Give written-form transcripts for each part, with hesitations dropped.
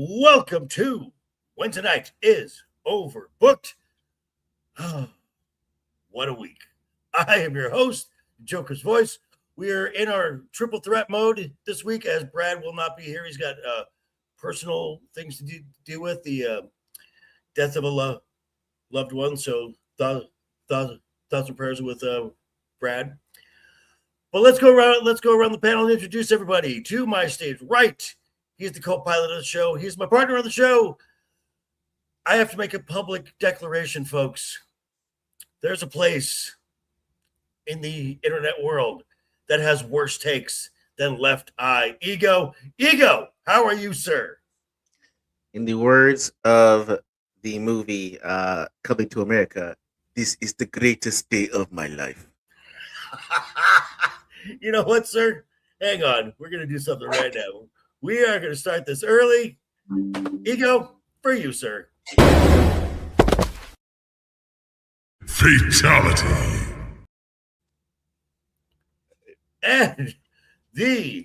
Welcome to Wednesday Night is Overbooked. What a week. I am your host, Joker's Voice. We are in our triple threat mode this week as Brad will not be here. He's got personal things to deal with, the death of a loved one. So thoughts and prayers with Brad. But let's go around the panel and introduce everybody. To my stage right, he's the co-pilot of the show. He's my partner on the show. I have to make a public declaration, folks. There's a place in the internet world that has worse takes than LeftEyeEgo. Ego, how are you, sir? In the words of the movie Coming to America, this is the greatest day of my life. You know what, sir? Hang on. We're going to do something right now. We are going to start this early. Ego, for you, sir. Fatality. And and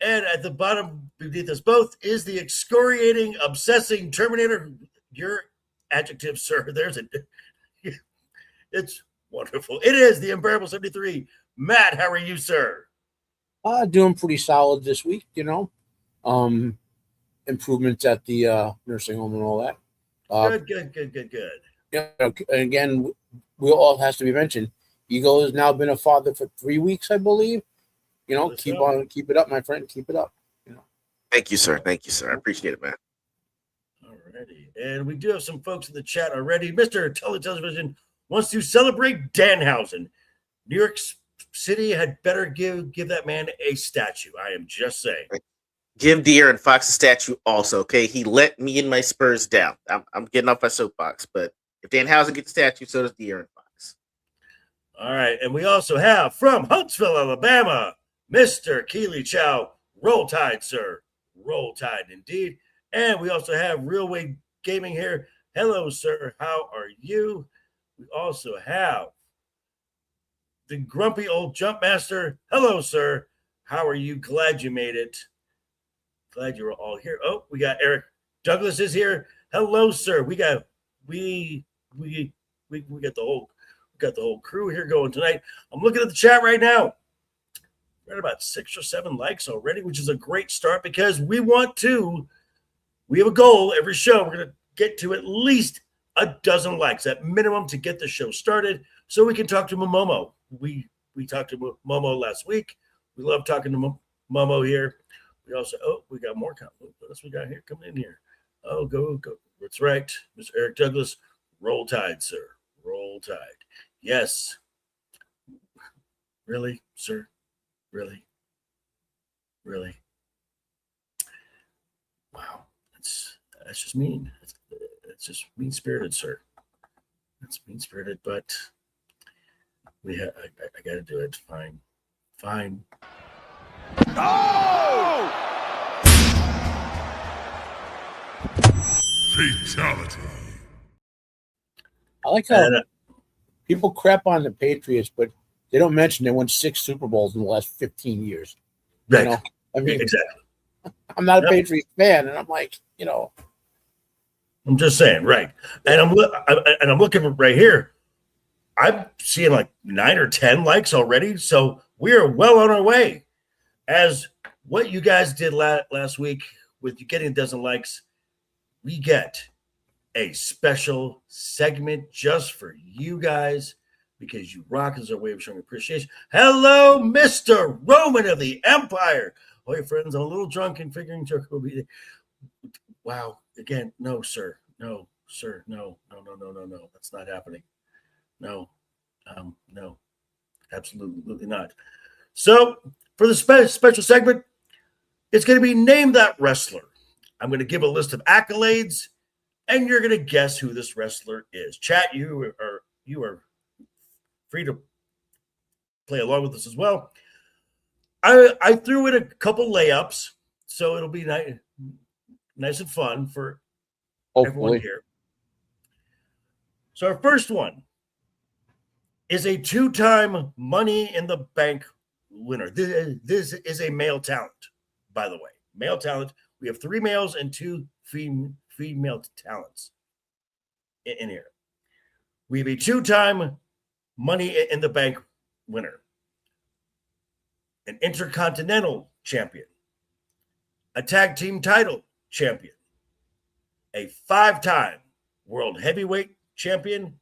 at the bottom beneath us both is the excoriating, obsessing Terminator. Your adjective, sir. It's wonderful. It is the Unbearable 73. Matt, how are you, sir? Doing pretty solid this week, improvements at the nursing home and all that. Good. Again, we all has to be mentioned. Ego has now been a father for 3 weeks, I believe. Keep it up, my friend. Keep it up. Thank you, sir. I appreciate it, man. Alrighty. And we do have some folks in the chat already. Mr. Television wants to celebrate Danhausen. New York City had better give that man a statue. I am just saying. Give De'Aaron Fox a statue also, okay? He let me and my Spurs down. I'm getting off my soapbox, but if Danhausen gets a statue, so does De'Aaron Fox. All right, and we also have from Huntsville, Alabama, Mr. Keely Chow. Roll Tide, sir. Roll Tide indeed. And we also have Real Way Gaming here. Hello, sir. How are you? We also have the grumpy old jump master. Hello, sir. How are you? Glad you made it. Glad you were all here. Oh, we got Eric Douglas is here. Hello, sir. We got the whole crew here going tonight. I'm looking at the chat right now. We're at about 6 or 7 likes already, which is a great start because we have a goal every show. We're going to get to at least a dozen likes at minimum to get the show started so we can talk to Momo. We talked to Momo last week. We love talking to Momo here. We also, we got more comments. What else we got here coming in here? Oh, go. That's right. Mr. Eric Douglas. Roll Tide, sir. Roll Tide. Yes. Really, sir? Really? Wow. That's just mean. It's just mean-spirited, sir. That's mean-spirited, but I got to do it. Fine. Oh! Fatality. I like how people crap on the Patriots, but they don't mention they won 6 Super Bowls in the last 15 years. Right. Exactly. I'm not a Patriots fan, and I'm like, I'm just saying, right? And I'm looking right here. I'm seeing like 9 or 10 likes already, so we are well on our way. As what you guys did last week with you getting a dozen likes, we get a special segment just for you guys because you rock as our way of showing appreciation. Hello, Mr. Roman of the Empire. Oh, your friends, I'm a little drunk and figuring Joker will be there. Wow. Again, no, sir. No, sir. No. That's not happening. No, absolutely not. So for the special segment, it's going to be Name That Wrestler. I'm going to give a list of accolades, and you're going to guess who this wrestler is. Chat, you are free to play along with us as well. I threw in a couple layups, so it'll be nice and fun for everyone here. So our first one is a 2-time Money in the Bank winner. This is a male talent, by the way. Male talent. We have 3 males and 2 female talents in here. We have a 2-time Money in the Bank winner, an Intercontinental champion, a tag team title champion, a 5-time World Heavyweight champion,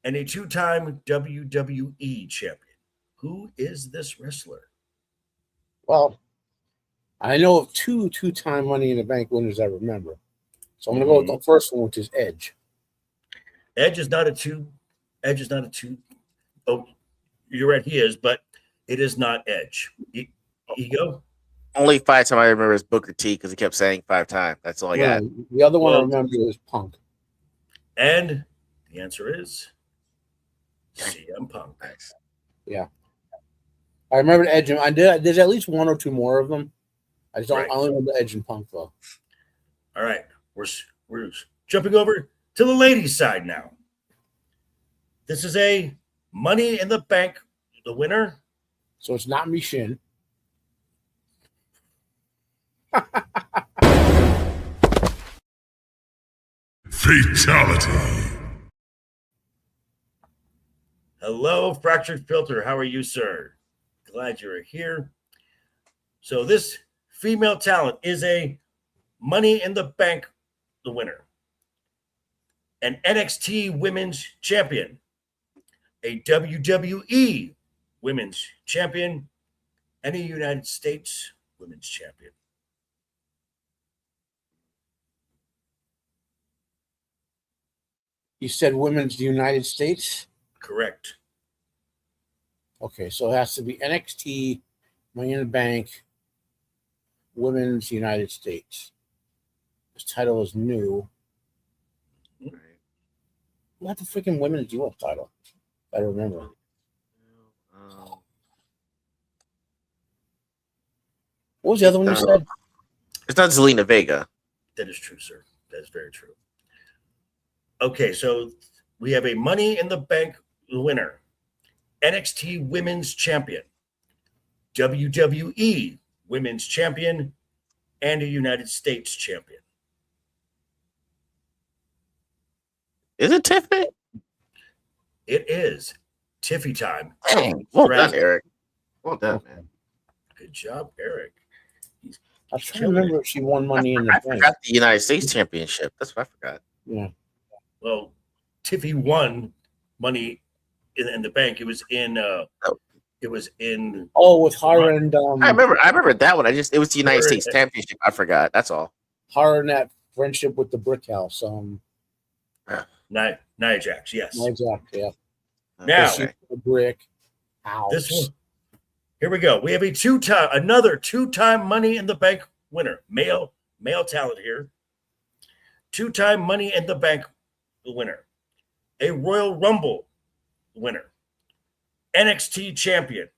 and a 2-time WWE champion. Who is this wrestler? Well, I know of two-time Money in the Bank winners I remember. So I'm going to go with the first one, which is Edge. Edge is not a 2. Edge is not a 2. Oh, you're right, he is, but it is not Edge. Ego? Only 5 times I remember is Booker T because he kept saying 5 times. That's all I got. The other one I remember is Punk. And the answer is CM Punk. Nice. Yeah. I remember Edge. There's at least 1 or 2 more of them. I just don't. Right. I only remember Edge and Punk though. All right, we're jumping over to the ladies' side now. This is a Money in the Bank. The winner. So it's not Mishin. Fatality. Hello, Fractured Filter. How are you, sir? Glad you're here. So this female talent is a Money in the Bank, the winner, an NXT Women's Champion, a WWE Women's Champion, and a United States Women's Champion. You said Women's United States? Correct. Okay, so it has to be NXT, Money in the Bank, Women's United States. This title is new. What the freaking Women's U.S. title? I don't remember. What was the other one you said? It's not Zelina Vega. That is true, sir. That is very true. Okay, so we have a Money in the Bank winner, NXT Women's Champion, WWE Women's Champion, and a United States Champion. Is it Tiffany? It is Tiffy time. Well done, Eric. Well done, man. Good job, Eric. I was trying to remember if she won Money in the I Bank. forgot the United States Championship. That's what I forgot. Yeah. Well, Tiffy won Money in the Bank. It was in. It was in. Oh, with her and I remember that one. It was the United States Championship. I forgot. That's all. her and that friendship with the Brick House. Nia Jax, yes. Nia Jax, yeah. Now, Okay. The Brick House. this one. Here we go. We have another two-time Money in the Bank winner, male talent here. Two-time Money in the Bank winner, a Royal Rumble winner, NXT champion,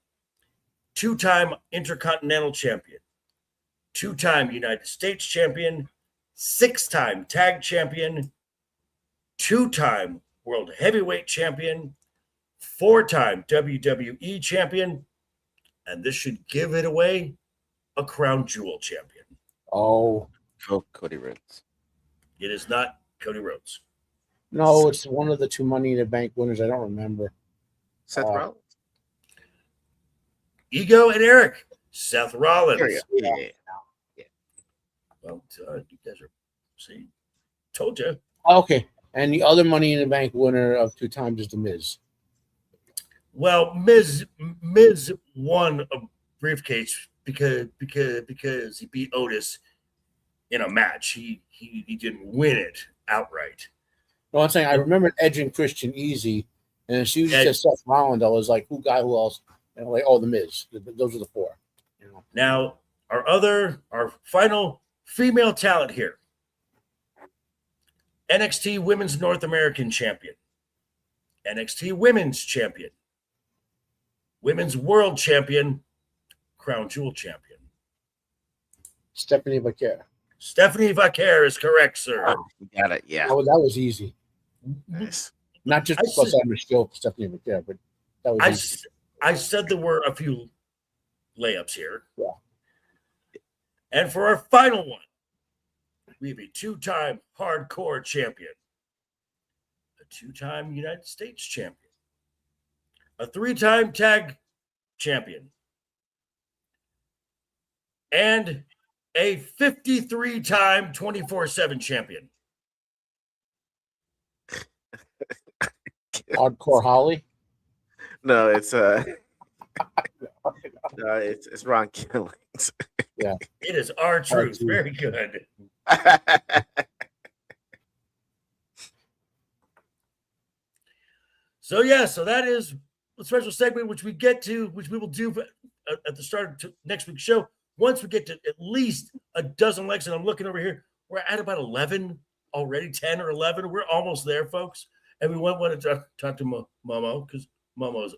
two-time Intercontinental champion, two-time United States champion, six-time tag champion, two-time World Heavyweight champion, four-time WWE champion, and this should give it away, a Crown Jewel champion. Oh. Cody Rhodes. It is not Cody Rhodes. No, it's one of the two Money in the Bank winners. I don't remember. Seth Rollins. Ego and Eric. Seth Rollins. There you go. Yeah. Well, you guys are, see, told you. Okay. And the other Money in the Bank winner of two times is The Miz. Well, Miz won a briefcase because he beat Otis in a match. He didn't win it outright. No, I'm saying I remember Edge and Christian easy, and as soon as you said Seth Rollins, I was like, who else? And I'm like, oh, The Miz. Those are the four. You know. Now, our final female talent here. NXT Women's North American Champion. NXT Women's Champion. Women's World Champion. Crown Jewel Champion. Stephanie Vaquer. Stephanie Vaquer is correct, sir. Oh, you got it. Yeah. Oh, that was easy. Nice. Not just because I'm still Stephanie Vaquer, but that was easy. I said there were a few layups here. Yeah. And for our final one, we have a 2-time hardcore champion, a 2-time United States champion, a 3-time tag champion, and a 53-time 24/7 champion. Hardcore Holly. No, it's it's Ron Killings. Yeah, It is R-Truth. R-Truth. Very good. So that is a special segment which we will do at the start of next week's show. Once we get to at least a dozen likes, and I'm looking over here, we're at about 11 already, 10 or 11. We're almost there, folks. And we want to talk to Momo because Momo's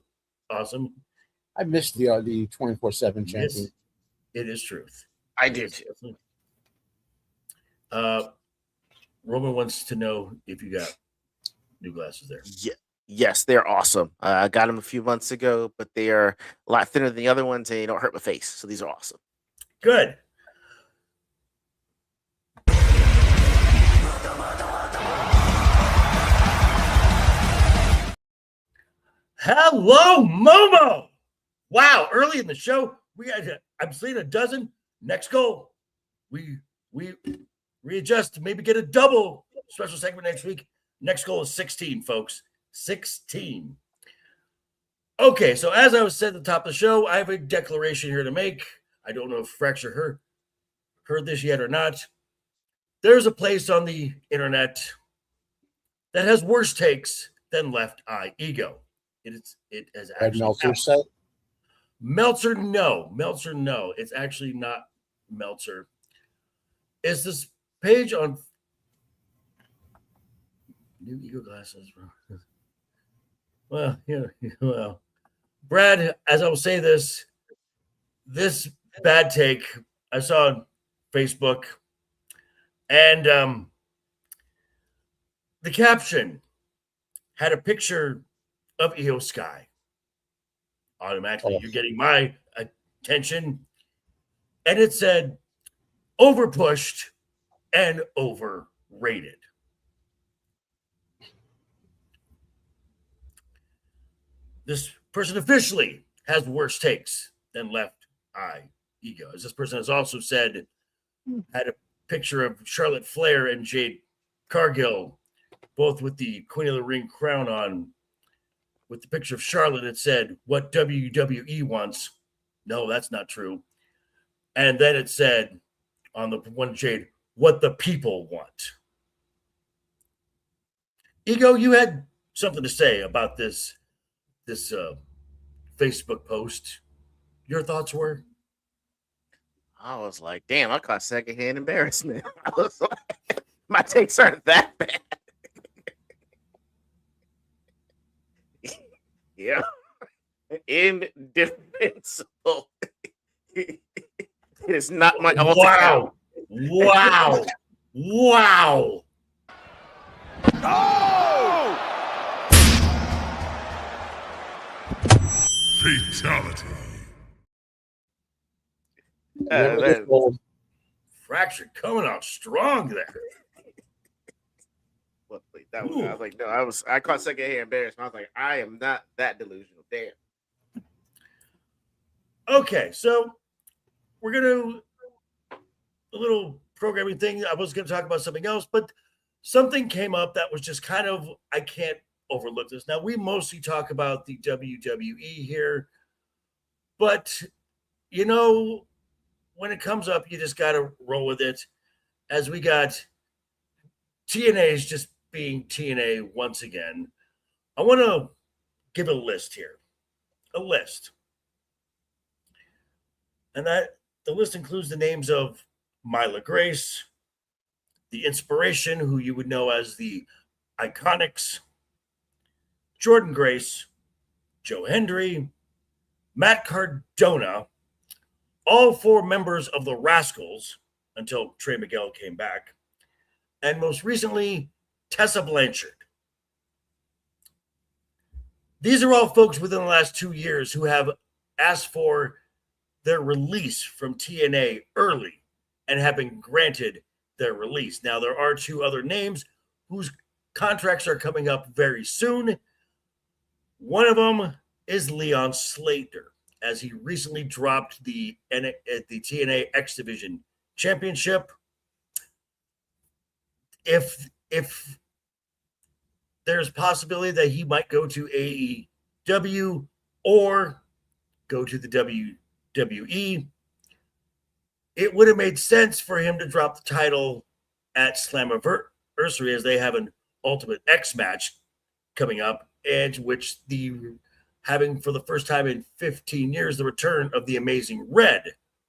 awesome. I missed the 24/7 champion. Yes, it is truth. I do too. Roman wants to know if you got new glasses there. Yeah. Yes, they're awesome. I got them a few months ago, but they are a lot thinner than the other ones, and they don't hurt my face. So these are awesome. Good. Hello, Momo. Wow, early in the show, I'm seeing a dozen. Next goal, we readjust to maybe get a double special segment next week. Next goal is 16, folks. 16. Okay, so as I was saying at the top of the show, I have a declaration here to make. I don't know if Fracture heard this yet or not. There's a place on the internet that has worse takes than LeftEyeEgo. It has actually Meltzer said. Meltzer, no. It's actually not Meltzer. It's this page on new ego glasses. Well, Brad, as I will say this bad take I saw on Facebook, and the caption had a picture of EO Sky. Automatically, you're getting my attention. And it said, overpushed and overrated. This person officially has worse takes than LeftEyeEgo. As this person has also said, had a picture of Charlotte Flair and Jade Cargill, both with the Queen of the Ring crown on. With the picture of Charlotte, it said, what WWE wants. No, that's not true. And then it said on the one Jade, what the people want. Ego, you had something to say about this Facebook post. Your thoughts were? I was like, damn, I caught secondhand embarrassment. I was like, my takes aren't that bad. Yeah. Indefensible. It is not my Wow. Wow. Wow. Oh! Fatality. Fracture coming out strong there. I was like, no, I caught secondhand embarrassment. I was like, I am not that delusional. Damn. Okay, so we're gonna a little programming thing. I was gonna talk about something else, but something came up that was just kind of, I can't overlook this. Now, we mostly talk about the WWE here, but when it comes up, you just gotta roll with it. As we got TNA's just being TNA once again, I want to give a list here. A list. And that the list includes the names of Myla Grace, the Inspiration, who you would know as the Iconics, Jordan Grace, Joe Hendry, Matt Cardona, all 4 members of the Rascals until Trey Miguel came back, and most recently, Tessa Blanchard. These are all folks within the last 2 years who have asked for their release from TNA early and have been granted their release. Now, there are 2 other names whose contracts are coming up very soon. One of them is Leon Slater, as he recently dropped the TNA X Division Championship. If there's possibility that he might go to AEW or go to the WWE, it would have made sense for him to drop the title at Slammiversary, as they have an Ultimate X match coming up, and which having for the first time in 15 years the return of the Amazing Red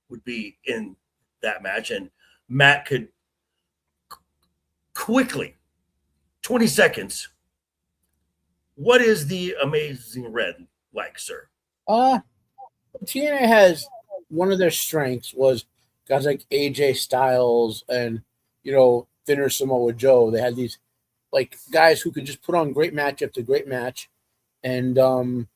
would be in that match, and Matt could quickly, 20 seconds, what is the Amazing Red like, sir? TNA has one of their strengths was guys like AJ Styles and, Thinner Samoa Joe. They had these like guys who could just put on great match after great match and, made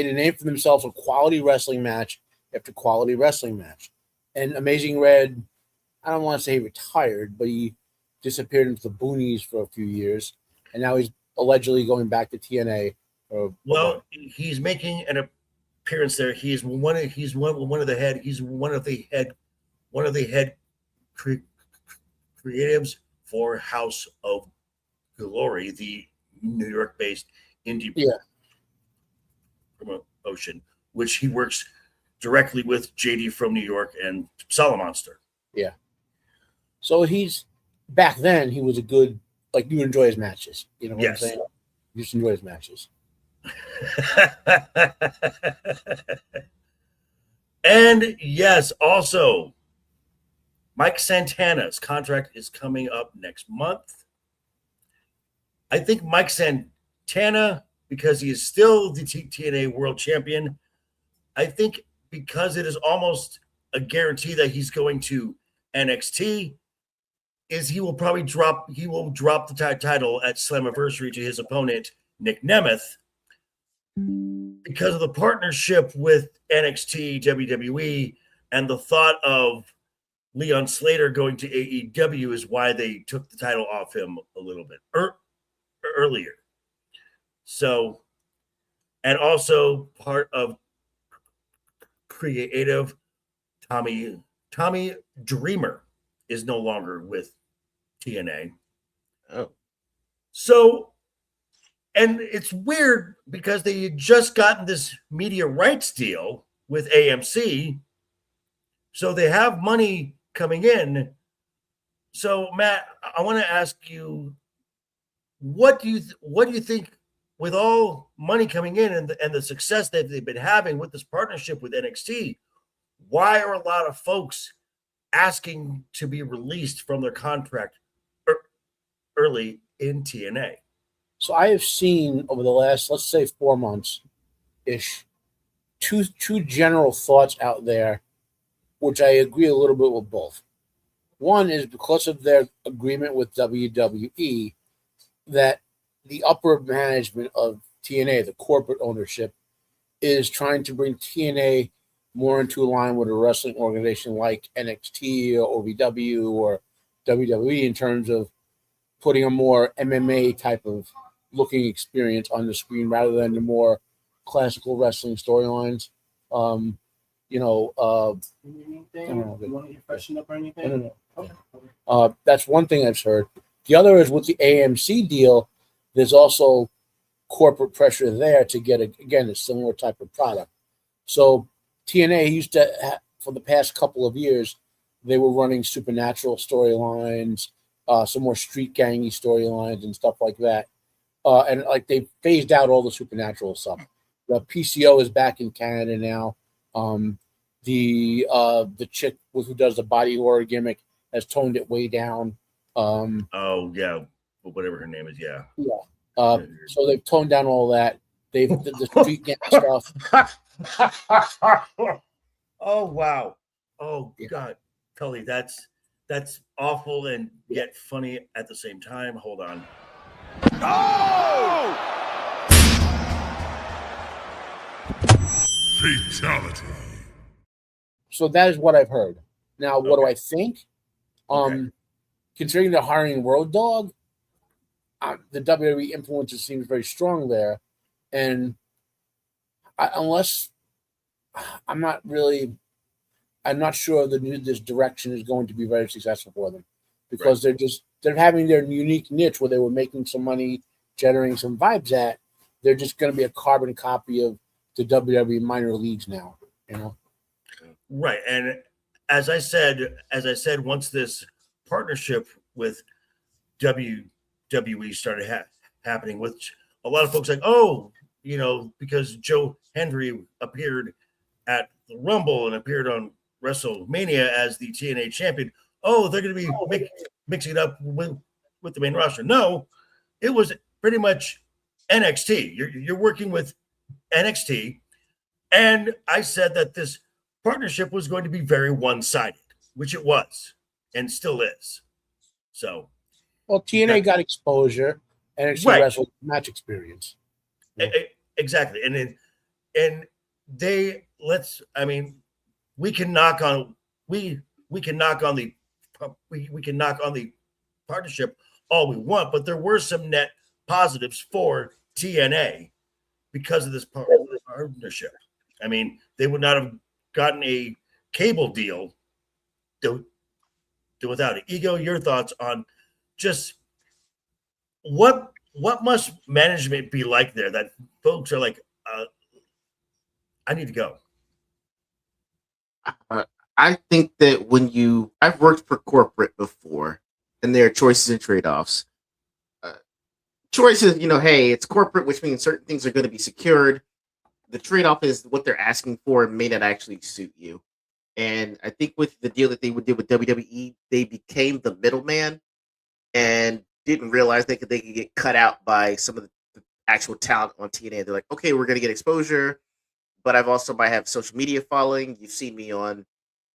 a name for themselves, a quality wrestling match after quality wrestling match. And Amazing Red, I don't want to say he retired, but he disappeared into the boonies for a few years. And now he's allegedly going back to TNA. Well, he's making an appearance there. He's one of the head creatives for House of Glory, the New York-based indie promotion, which he works directly with JD from New York and Salamonster. Yeah. So back then he was a good, like, you enjoy his matches. You know what I'm saying? You just enjoy his matches. And yes, also Mike Santana's contract is coming up next month. I think Mike Santana, because he is still the TNA World Champion, I think because it is almost a guarantee that he's going to NXT, is he will drop the title at Slammiversary to his opponent Nick Nemeth, because of the partnership with NXT, WWE, and the thought of Leon Slater going to AEW is why they took the title off him a little bit earlier. So, and also part of creative, Tommy Dreamer is no longer with TNA. Oh. So, and it's weird because they had just gotten this media rights deal with AMC. So they have money coming in. So, Matt, I want to ask you, what do you think, with all money coming in and the success that they've been having with this partnership with NXT, why are a lot of folks asking to be released from their contract early in TNA? So I have seen over the last, let's say, 4 months-ish, two general thoughts out there, which I agree a little bit with both. One is because of their agreement with WWE, that the upper management of TNA, the corporate ownership, is trying to bring TNA more into line with a wrestling organization like NXT or OVW or WWE in terms of putting a more MMA type of looking experience on the screen rather than the more classical wrestling storylines. You want to get freshened up or anything? No. That's one thing I've heard. The other is with the AMC deal, there's also corporate pressure there to get, a similar type of product. So TNA used to, for the past couple of years, they were running supernatural storylines, some more street gangy storylines and stuff like that. And like they phased out all the supernatural stuff. The PCO is back in Canada now. The chick who does the body horror gimmick has toned it way down. Whatever her name is, yeah. So they've toned down all that. They've the street gang stuff. Oh wow! Oh God, Tully, that's awful and yet funny at the same time. Hold on. Oh! Fatality. So that is what I've heard. Now, what do Okay. I think? Okay. Considering they're hiring Road Dogg, the WWE influence seems very strong there, and unless I'm not sure this direction is going to be very successful for them, because they're having their unique niche where they were making some money, generating some vibes at. They're just going to be a carbon copy of the WWE minor leagues now, you know. Right. And as I said, once this partnership with WWE started happening, which a lot of folks like, oh, because Joe Hendry appeared at the Rumble and appeared on WrestleMania as the TNA champion. Oh, they're going to be mixing it up with the main roster. No, it was pretty much NXT. You're working with NXT, and I said that this partnership was going to be very one-sided, which it was and still is. So, well, TNA got exposure, NXT right. wrestled match experience. Exactly, and we can knock on the partnership all we want, but there were some net positives for TNA because of this partnership. I mean, they would not have gotten a cable deal without it. Ego, your thoughts on just what must management be like there that folks are like, I need to go. I think that I've worked for corporate before, and there are choices and trade-offs. Choices, hey, it's corporate, which means certain things are going to be secured. The trade-off is what they're asking for may not actually suit you. And I think with the deal that they did with WWE, they became the middleman and didn't realize they could get cut out by some of the actual talent on TNA. They're like, okay, we're going to get exposure, but might have social media following. You've seen me on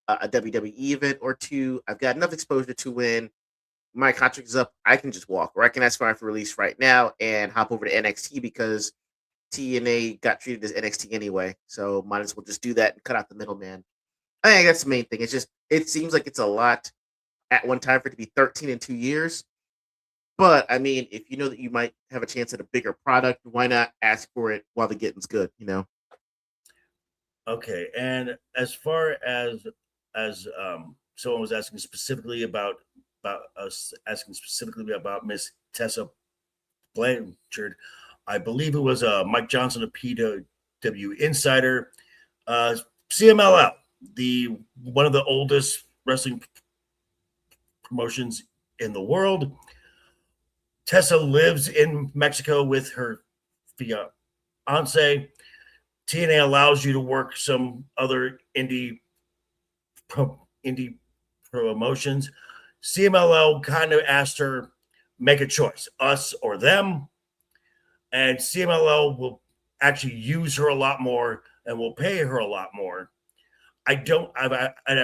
a WWE event or two. I've got enough exposure to win. My contract is up. I can just walk, or I can ask for release right now and hop over to NXT because TNA got treated as NXT anyway. So might as well just do that and cut out the middleman. I think that's the main thing. It's just, it seems like it's a lot at one time for it to be 13 in 2 years. But I mean, if you know that you might have a chance at a bigger product, why not ask for it while the getting's good, Okay. And as far as someone was asking specifically about Miss Tessa Blanchard, I believe it was Mike Johnson of PW Insider, CMLL, one of the oldest wrestling promotions in the world. Tessa lives in Mexico with her fiance. TNA allows you to work some other indie promotions. CMLL kind of asked her, make a choice, us or them. And CMLL will actually use her a lot more and will pay her a lot more. I've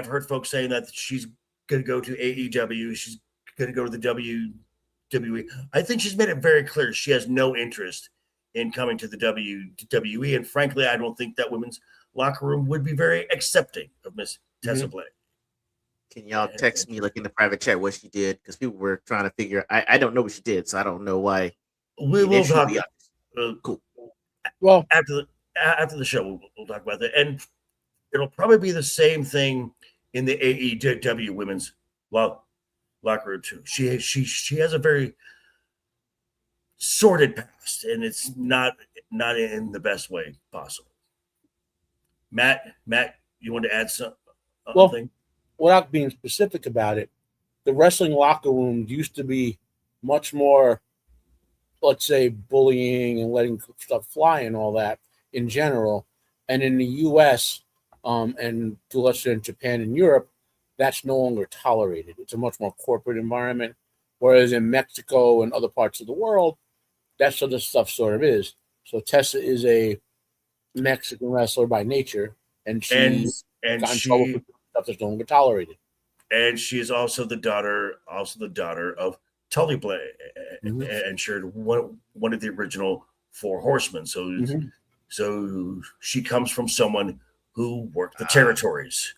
heard folks saying that she's going to go to AEW. She's going to go to the WWE. I think she's made it very clear she has no interest in coming to the WWE. And frankly, I don't think that women's locker room would be very accepting of Miss Tessa Blake. Can y'all text me in the private chat what she did? Because people were trying to figure. I don't know what she did, so I don't know why. We will talk. Cool. Well, after the show, we'll talk about that, and it'll probably be the same thing in the AEW women's locker room too. She has a very sordid past, and it's not in the best way possible. Matt, you want to add something? Well, without being specific about it, the wrestling locker room used to be much more, let's say, bullying and letting stuff fly and all that in general. And in the U.S. And to a lesser in Japan and Europe, that's no longer tolerated. It's a much more corporate environment. Whereas in Mexico and other parts of the world, that's what this stuff sort of is. So Tessa is a Mexican wrestler by nature, and she's got in trouble for stuff that's no longer tolerated. And she is also the daughter of Tully Blanchard, one of the original Four Horsemen. So, so she comes from someone who worked the territories.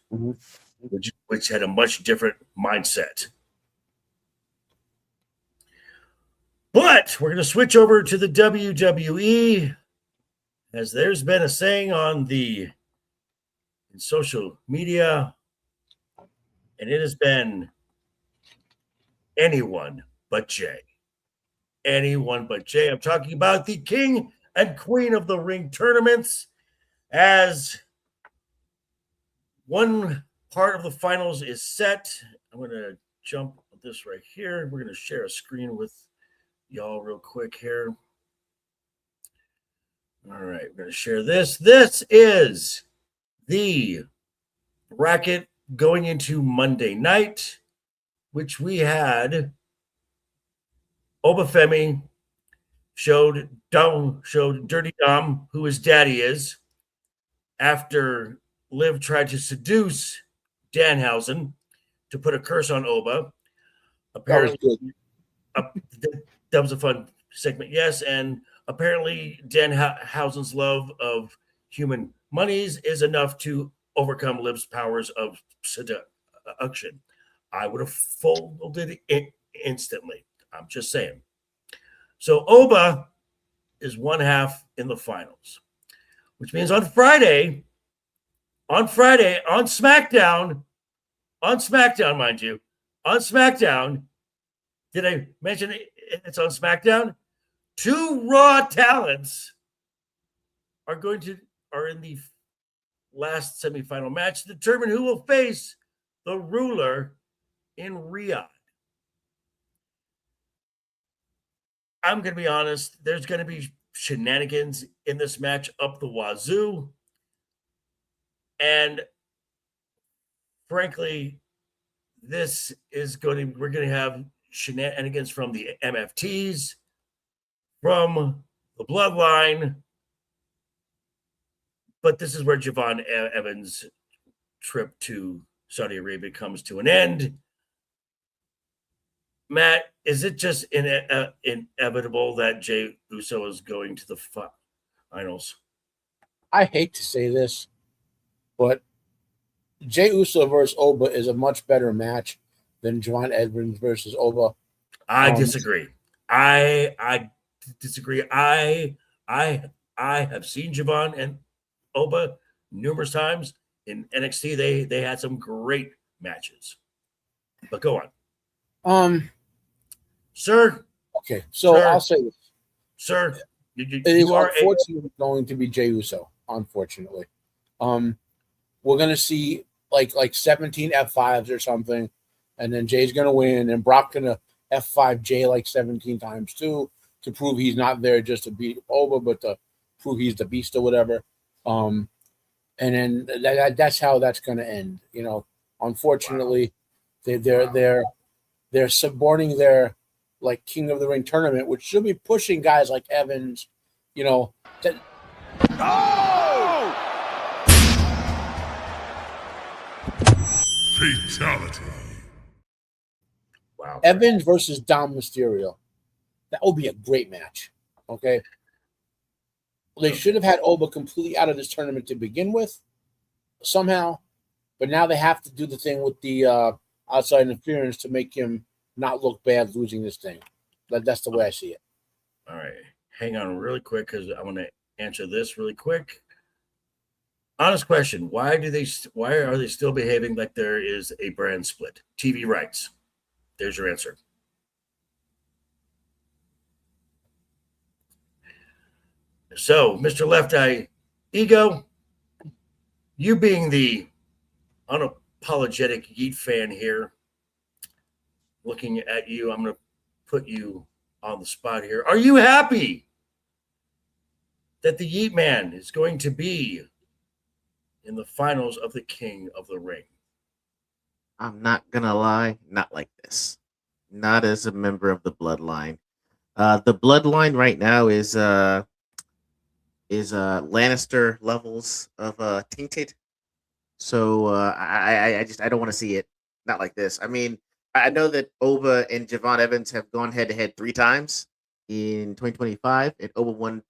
which had a much different mindset. But we're going to switch over to the WWE, as there's been a saying in social media, and it has been anyone but Jay. Anyone but Jay. I'm talking about the king and queen of the ring tournaments, as one part of the finals is set. I'm going to jump this right here. We're going to share a screen with y'all real quick here. All right, we're going to share this. This is the bracket going into Monday night, which we had Obafemi showed Dirty Dom, who his daddy is, after Liv tried to seduce Danhausen to put a curse on Oba. Apparently, that was a fun segment, yes. And apparently, Danhausen's love of human monies is enough to overcome Liv's powers of seduction. I would have folded it instantly. I'm just saying. So Oba is one half in the finals, which means on Friday, on SmackDown, mind you, on SmackDown, did I mention it's on SmackDown? 2 Raw talents are in the last semifinal match to determine who will face the ruler in Riyadh. I'm going to be honest, there's going to be shenanigans in this match up the wazoo. And frankly, we're going to have shenanigans from the MFTs, from the Bloodline. But this is where Javon Evans' trip to Saudi Arabia comes to an end. Matt, is it just inevitable that Jey Uso is going to the finals? I hate to say this, but Jey Uso versus Oba is a much better match than Javon Evans versus Oba. I disagree. I disagree. I have seen Javon and Oba numerous times in NXT. They had some great matches. But go on. Sir. Okay, so sir, I'll say this. Sir, it is unfortunately going to be Jey Uso, unfortunately. We're gonna see like 17 F5s or something, and then Jay's gonna win, and Brock gonna F5 Jay like 17 times too, to prove he's not there just to beat Oba, but to prove he's the beast or whatever. And then that's how that's gonna end. You know, unfortunately, they're suborning their like King of the Ring tournament, which should be pushing guys like Evans, you know. Fatality. Wow. Evans versus Dom Mysterio. That would be a great match. Okay. They should have had Oba completely out of this tournament to begin with, somehow. But now they have to do the thing with the outside interference to make him not look bad losing this thing. That's the way I see it. All right. Hang on really quick, because I want to answer this really quick. Honest question. Why are they still behaving like there is a brand split? TV rights. There's your answer. So, Mr. LeftEyeEgo, you being the unapologetic Yeet fan here, looking at you, I'm going to put you on the spot here. Are you happy that the Yeet Man is going to be in the finals of the King of the Ring? I'm not going to lie, not like this. Not as a member of the Bloodline. The Bloodline right now is Lannister levels of tainted. So I don't want to see it. Not like this. I mean, I know that Oba and Javon Evans have gone head to head 3 times in 2025, and Oba won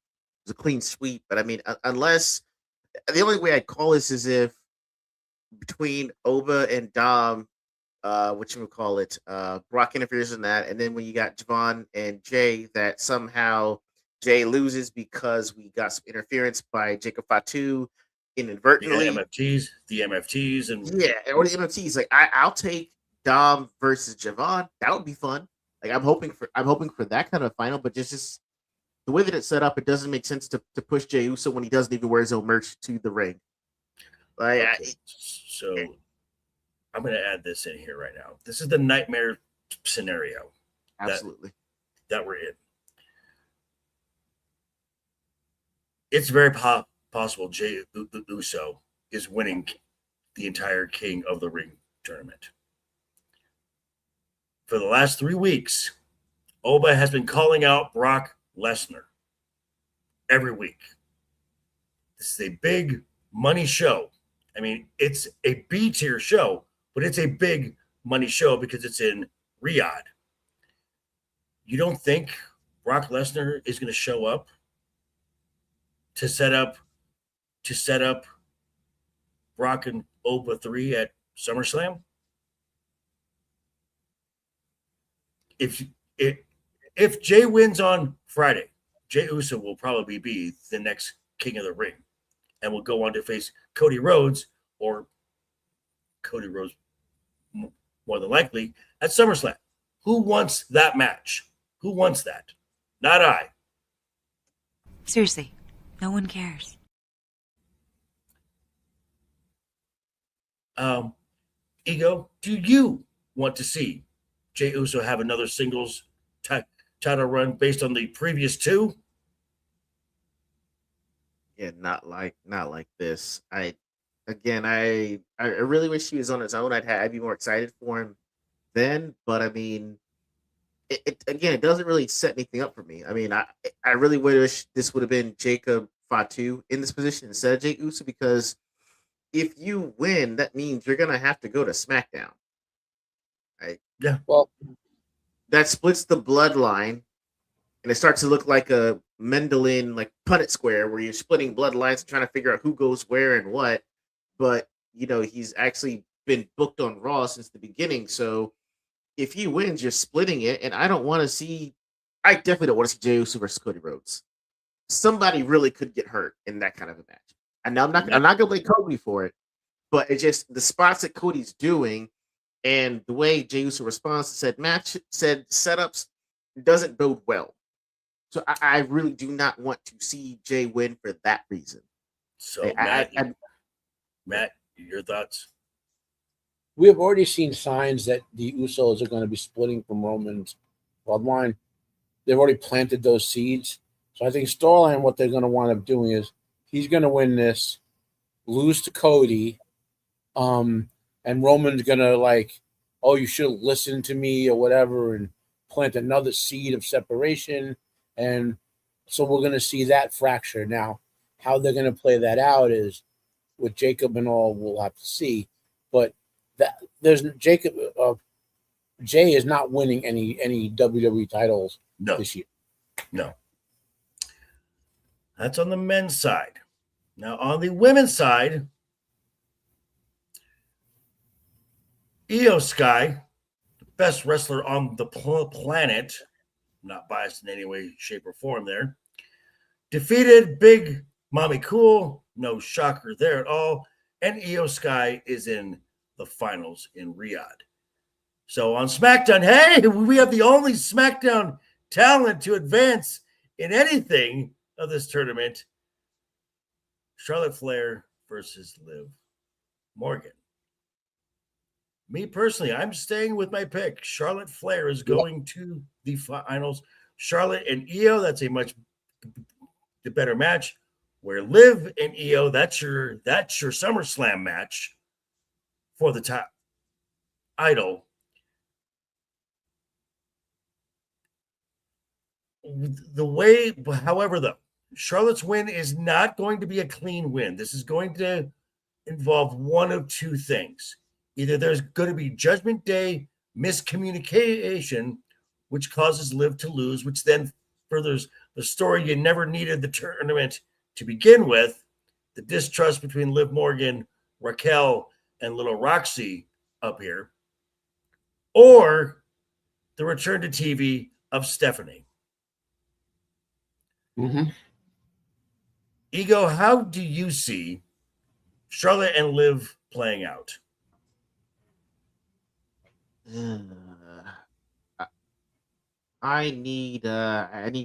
was a clean sweep. But I mean, unless the only way I'd call this is if between Oba and Dom, Brock interferes in that, and then when you got Javon and Jay, that somehow Jay loses because we got some interference by Jacob Fatu inadvertently. The MFTs, and or the MFTs. Like I'll take Dom versus Javon. That would be fun. Like I'm hoping for that kind of final, but just the way that it's set up, it doesn't make sense to push Jey Uso when he doesn't even wear his own merch to the ring. Like, okay. So I'm going to add this in here right now. This is the nightmare scenario. Absolutely. That we're in. It's very possible Jey Uso is winning the entire King of the Ring tournament. For the last 3 weeks, Oba has been calling out Brock Lesnar every week. This is a big money show. I mean, it's a B-tier show, but it's a big money show because it's in Riyadh. You don't think Brock Lesnar is going to show up to set up Brock and Oba 3 at SummerSlam? If Jay wins on Friday, Jey Uso will probably be the next King of the Ring and will go on to face Cody Rhodes, or Cody Rhodes more than likely, at SummerSlam. Who wants that match? Who wants that? Not I. Seriously, no one cares. Ego, do you want to see Jey Uso have another singles title run based on the previous 2? Yeah, not like this. I really wish he was on his own. I'd be more excited for him then. But I mean, it doesn't really set anything up for me. I mean, I really wish this would have been Jacob Fatu in this position instead of Jey Uso, because if you win, that means you're gonna have to go to SmackDown. Right? Yeah. Well, that splits the bloodline, and it starts to look like a Mendelian like Punnett square where you're splitting bloodlines and trying to figure out who goes where and what. But he's actually been booked on Raw since the beginning. So if he wins, you're splitting it, and I definitely don't want to see Jey Uso versus Cody Rhodes. Somebody really could get hurt in that kind of a match. And now I'm not gonna blame Cody for it, but it's just the spots that Cody's doing and the way Jey Uso responds to said setups doesn't bode well. So I really do not want to see Jay win for that reason. So Matt, your thoughts? we have already seen signs that the Usos are going to be splitting from Roman's bloodline. They've already planted those seeds. So I think storyline, what they're going to wind up doing is he's going to win this, lose to Cody, and Roman's going to like, oh, you should have listened to me or whatever, and plant another seed of separation. And so we're going to see that fracture. Now, how they're going to play that out is with Jacob and all, we'll have to see. But Jay is not winning any WWE titles this year. No. That's on the men's side. Now, on the women's side, Io Sky, the best wrestler on the planet, not biased in any way, shape, or form there, defeated Big Mommy Cool. No shocker there at all. And Io Sky is in the finals in Riyadh. So on SmackDown, hey, we have the only SmackDown talent to advance in anything of this tournament. Charlotte Flair versus Liv Morgan. Me personally, I'm staying with my pick. Charlotte Flair is going to the finals. Charlotte and Io, that's a much better match. Where Liv and Io, that's your SummerSlam match for the top idol. However, though, Charlotte's win is not going to be a clean win. This is going to involve one of two things. Either there's going to be Judgment Day miscommunication, which causes Liv to lose, which then furthers the story you never needed the tournament to begin with, the distrust between Liv Morgan, Raquel, and little Roxy up here, or the return to TV of Stephanie. Mm-hmm. Ego, how do you see Charlotte and Liv playing out? I need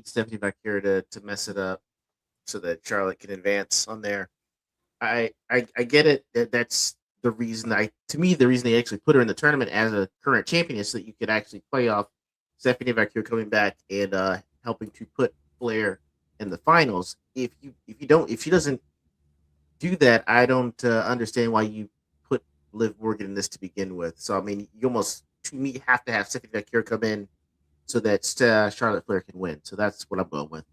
Stephanie back here to mess it up so that Charlotte can advance on there. I get it. That's the reason the reason they actually put her in the tournament as a current champion is so that you could actually play off Stephanie back here coming back and helping to put Flair in the finals. If she doesn't do that, I don't understand why you put Liv Morgan in this to begin with. So I mean, you almost to me have to have Stephanie back here come in so that Charlotte Flair can win. So that's what I'm going with.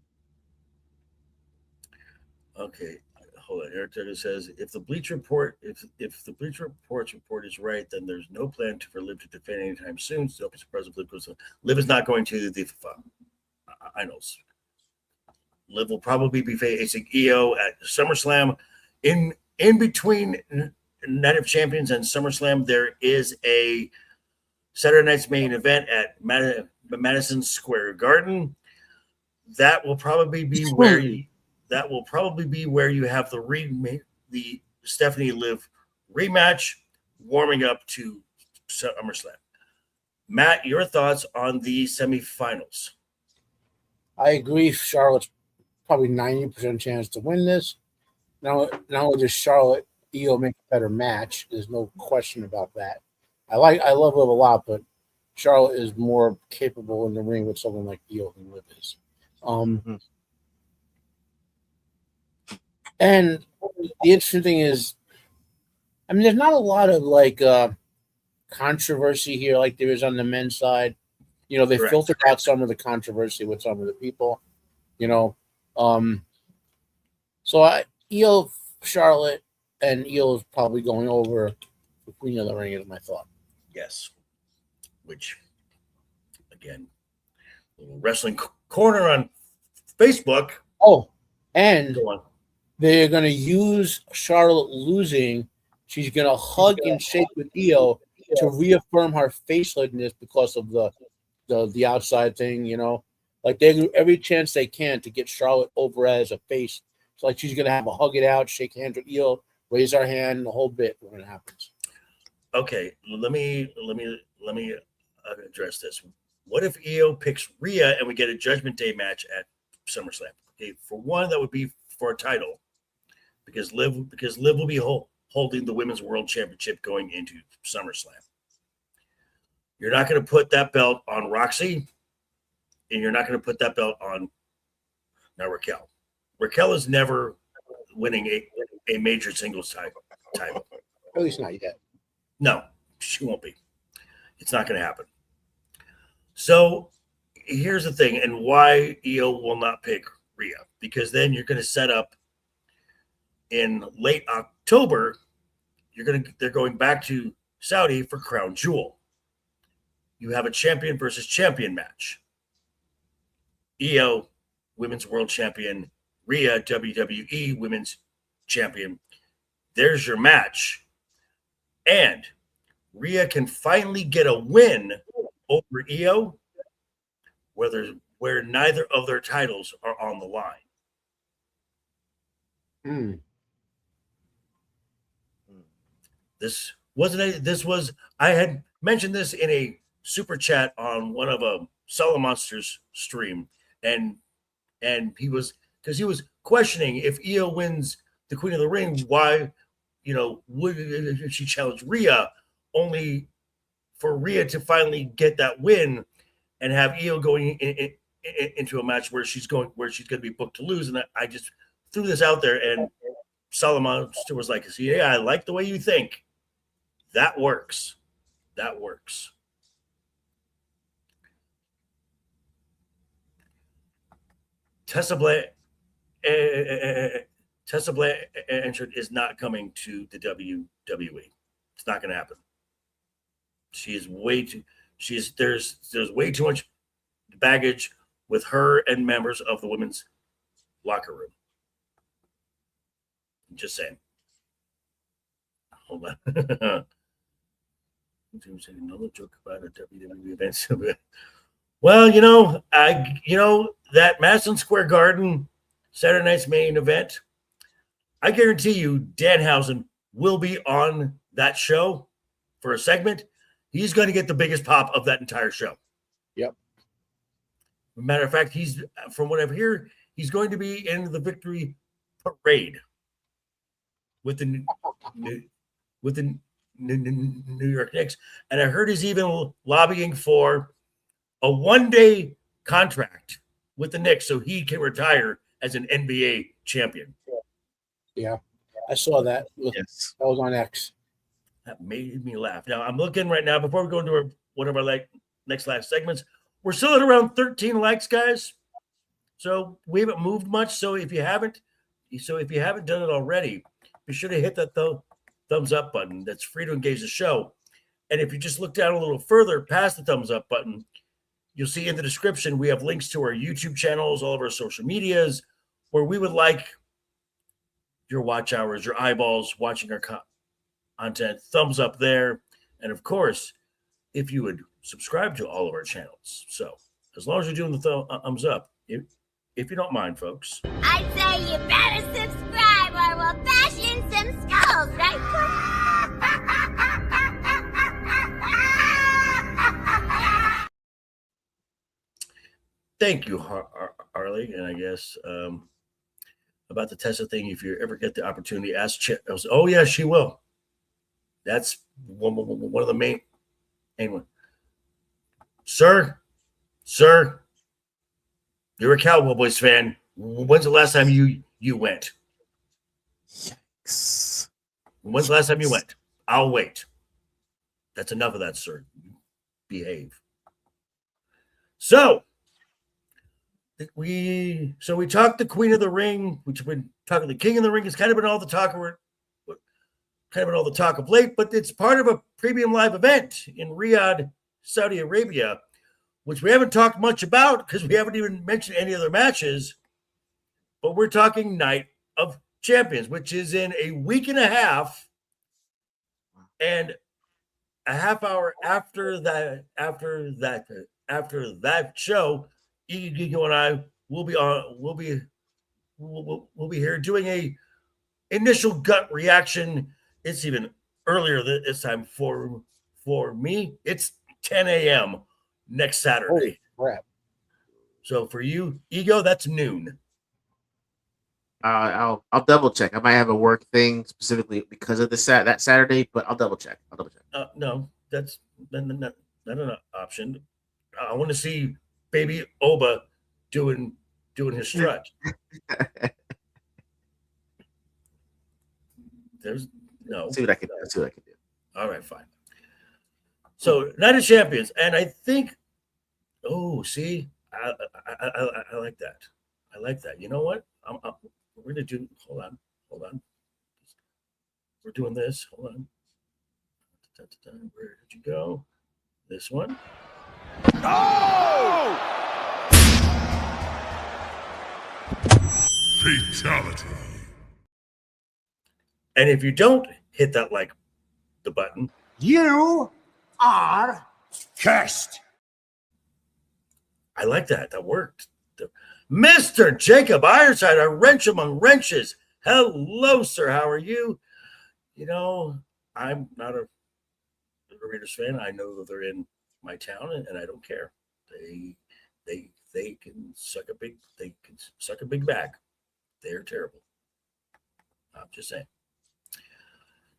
Okay, hold on. Eric Tucker says if the Bleacher Report report is right, then there's no plan for Liv to defend anytime soon. So it's surprised if Liv is not going to the. I know. Liv will probably be facing Io at SummerSlam. In between Night of Champions and SummerSlam, there is a Saturday night's main event at Madison Square Garden. That will probably be where you have the Stephanie Liv rematch warming up to SummerSlam. Matt, your thoughts on the semifinals? I agree. Charlotte's probably 90% chance to win this. Now, not only does Charlotte Io make a better match, there's no question about that. I love Liv a lot, but Charlotte is more capable in the ring with someone like Io than Liv is. And the interesting thing is, I mean, there's not a lot of controversy here like there is on the men's side. You know, they Correct. filtered out some of the controversy with some of the people. You know, so Io, Charlotte, and Io is probably going over the Queen of the Ring, is my thought. Yes. Which, again, little wrestling corner on Facebook. Oh, and Go on. they're going to use Charlotte losing. She's going to hug and shake with Io to reaffirm her facelessness because of the outside thing, you know. Like they do every chance they can to get Charlotte over as a face. It's like she's going to have a hug it out, shake hands with Io, raise her hand, the whole bit when it happens. Okay, let me address this. What if Io picks Rhea and we get a Judgment Day match at SummerSlam? Okay, for one, that would be for a title because Liv will be holding the Women's World Championship going into SummerSlam. You're not going to put that belt on Roxy, and you're not going to put that belt on Raquel. Raquel is never winning a major singles title. At least not yet. No, she won't be. It's not going to happen. So here's the thing, and why Io will not pick Rhea, because then you're going to set up in late October. They're going back to Saudi for Crown Jewel. You have a champion versus champion match. Io, Women's World Champion. Rhea, WWE Women's Champion. There's your match. And Rhea can finally get a win over Io where neither of their titles are on the line. I had mentioned this in a super chat on one of Solo Monster's stream, and he was questioning if Io wins the Queen of the Ring, why would she challenge Rhea only for Rhea to finally get that win and have Io going into a match where she's going to be booked to lose. And I just threw this out there, and Solomon was like, "Yeah, I like the way you think. That works. That works." Tessa Blanchard is not coming to the WWE. It's not going to happen. There's way too much baggage with her and members of the women's locker room. I'm just saying. Hold on. Another joke about a WWE event. Well, that Madison Square Garden Saturday night's main event. I guarantee you, Danhausen will be on that show for a segment. He's going to get the biggest pop of that entire show. Yep. Matter of fact, from what I hear, he's going to be in the victory parade with the New York Knicks, and I heard he's even lobbying for a one-day contract with the Knicks so he can retire as an NBA champion. Yeah, I saw that. Yes. That was on X. That made me laugh. Now, I'm looking right now, before we go into one of our next last segments, we're still at around 13 likes, guys. So we haven't moved much. So if you haven't done it already, be sure to hit that thumbs up button. That's free to engage the show. And if you just look down a little further past the thumbs up button, you'll see in the description we have links to our YouTube channels, all of our social medias, where we would like your watch hours, your eyeballs watching our content. Thumbs up there. And of course, if you would subscribe to all of our channels. So as long as you're doing the thumbs up, if you don't mind, folks. I'd say you better subscribe or we'll bash in some skulls, right? Thank you, Harley. And I guess about the Tesla thing, if you ever get the opportunity, ask Chip. Oh, yeah, she will. That's one of the main. Anyway, sir, you're a Cowboys fan. When's the last time you went? Yikes. When's the last time you went? I'll wait. That's enough of that, sir. Behave. So we talked the Queen of the Ring. We've been talking the King of the Ring. It's kind of been all the talk of late, but it's part of a premium live event in Riyadh, Saudi Arabia, which we haven't talked much about because we haven't even mentioned any other matches. But we're talking Night of Champions, which is in a week and a half, and a half hour after that show, Ego and I will be here doing a initial gut reaction. It's even earlier this time for me. It's 10 a.m. next Saturday. Holy crap. So for you, Ego, that's noon. I'll double check. I might have a work thing specifically because of that Saturday, but I'll double check. No, that's not an option. I want to see Baby Oba doing his strut. There's no. See what I can do. All right, fine. So Night of Champions, and I think. Oh, see, I like that. I like that. You know what? We're gonna do. Hold on. We're doing this. Hold on. Where did you go? This one. Oh! Fatality. And if you don't hit that the button, You are cursed. I like that. That worked. Mr. Jacob Ironside, a wrench among wrenches. Hello, sir. How are you? You know, I'm not a Raiders fan. I know that they're in my town, and I don't care. They can suck a big bag. They're terrible. I'm just saying.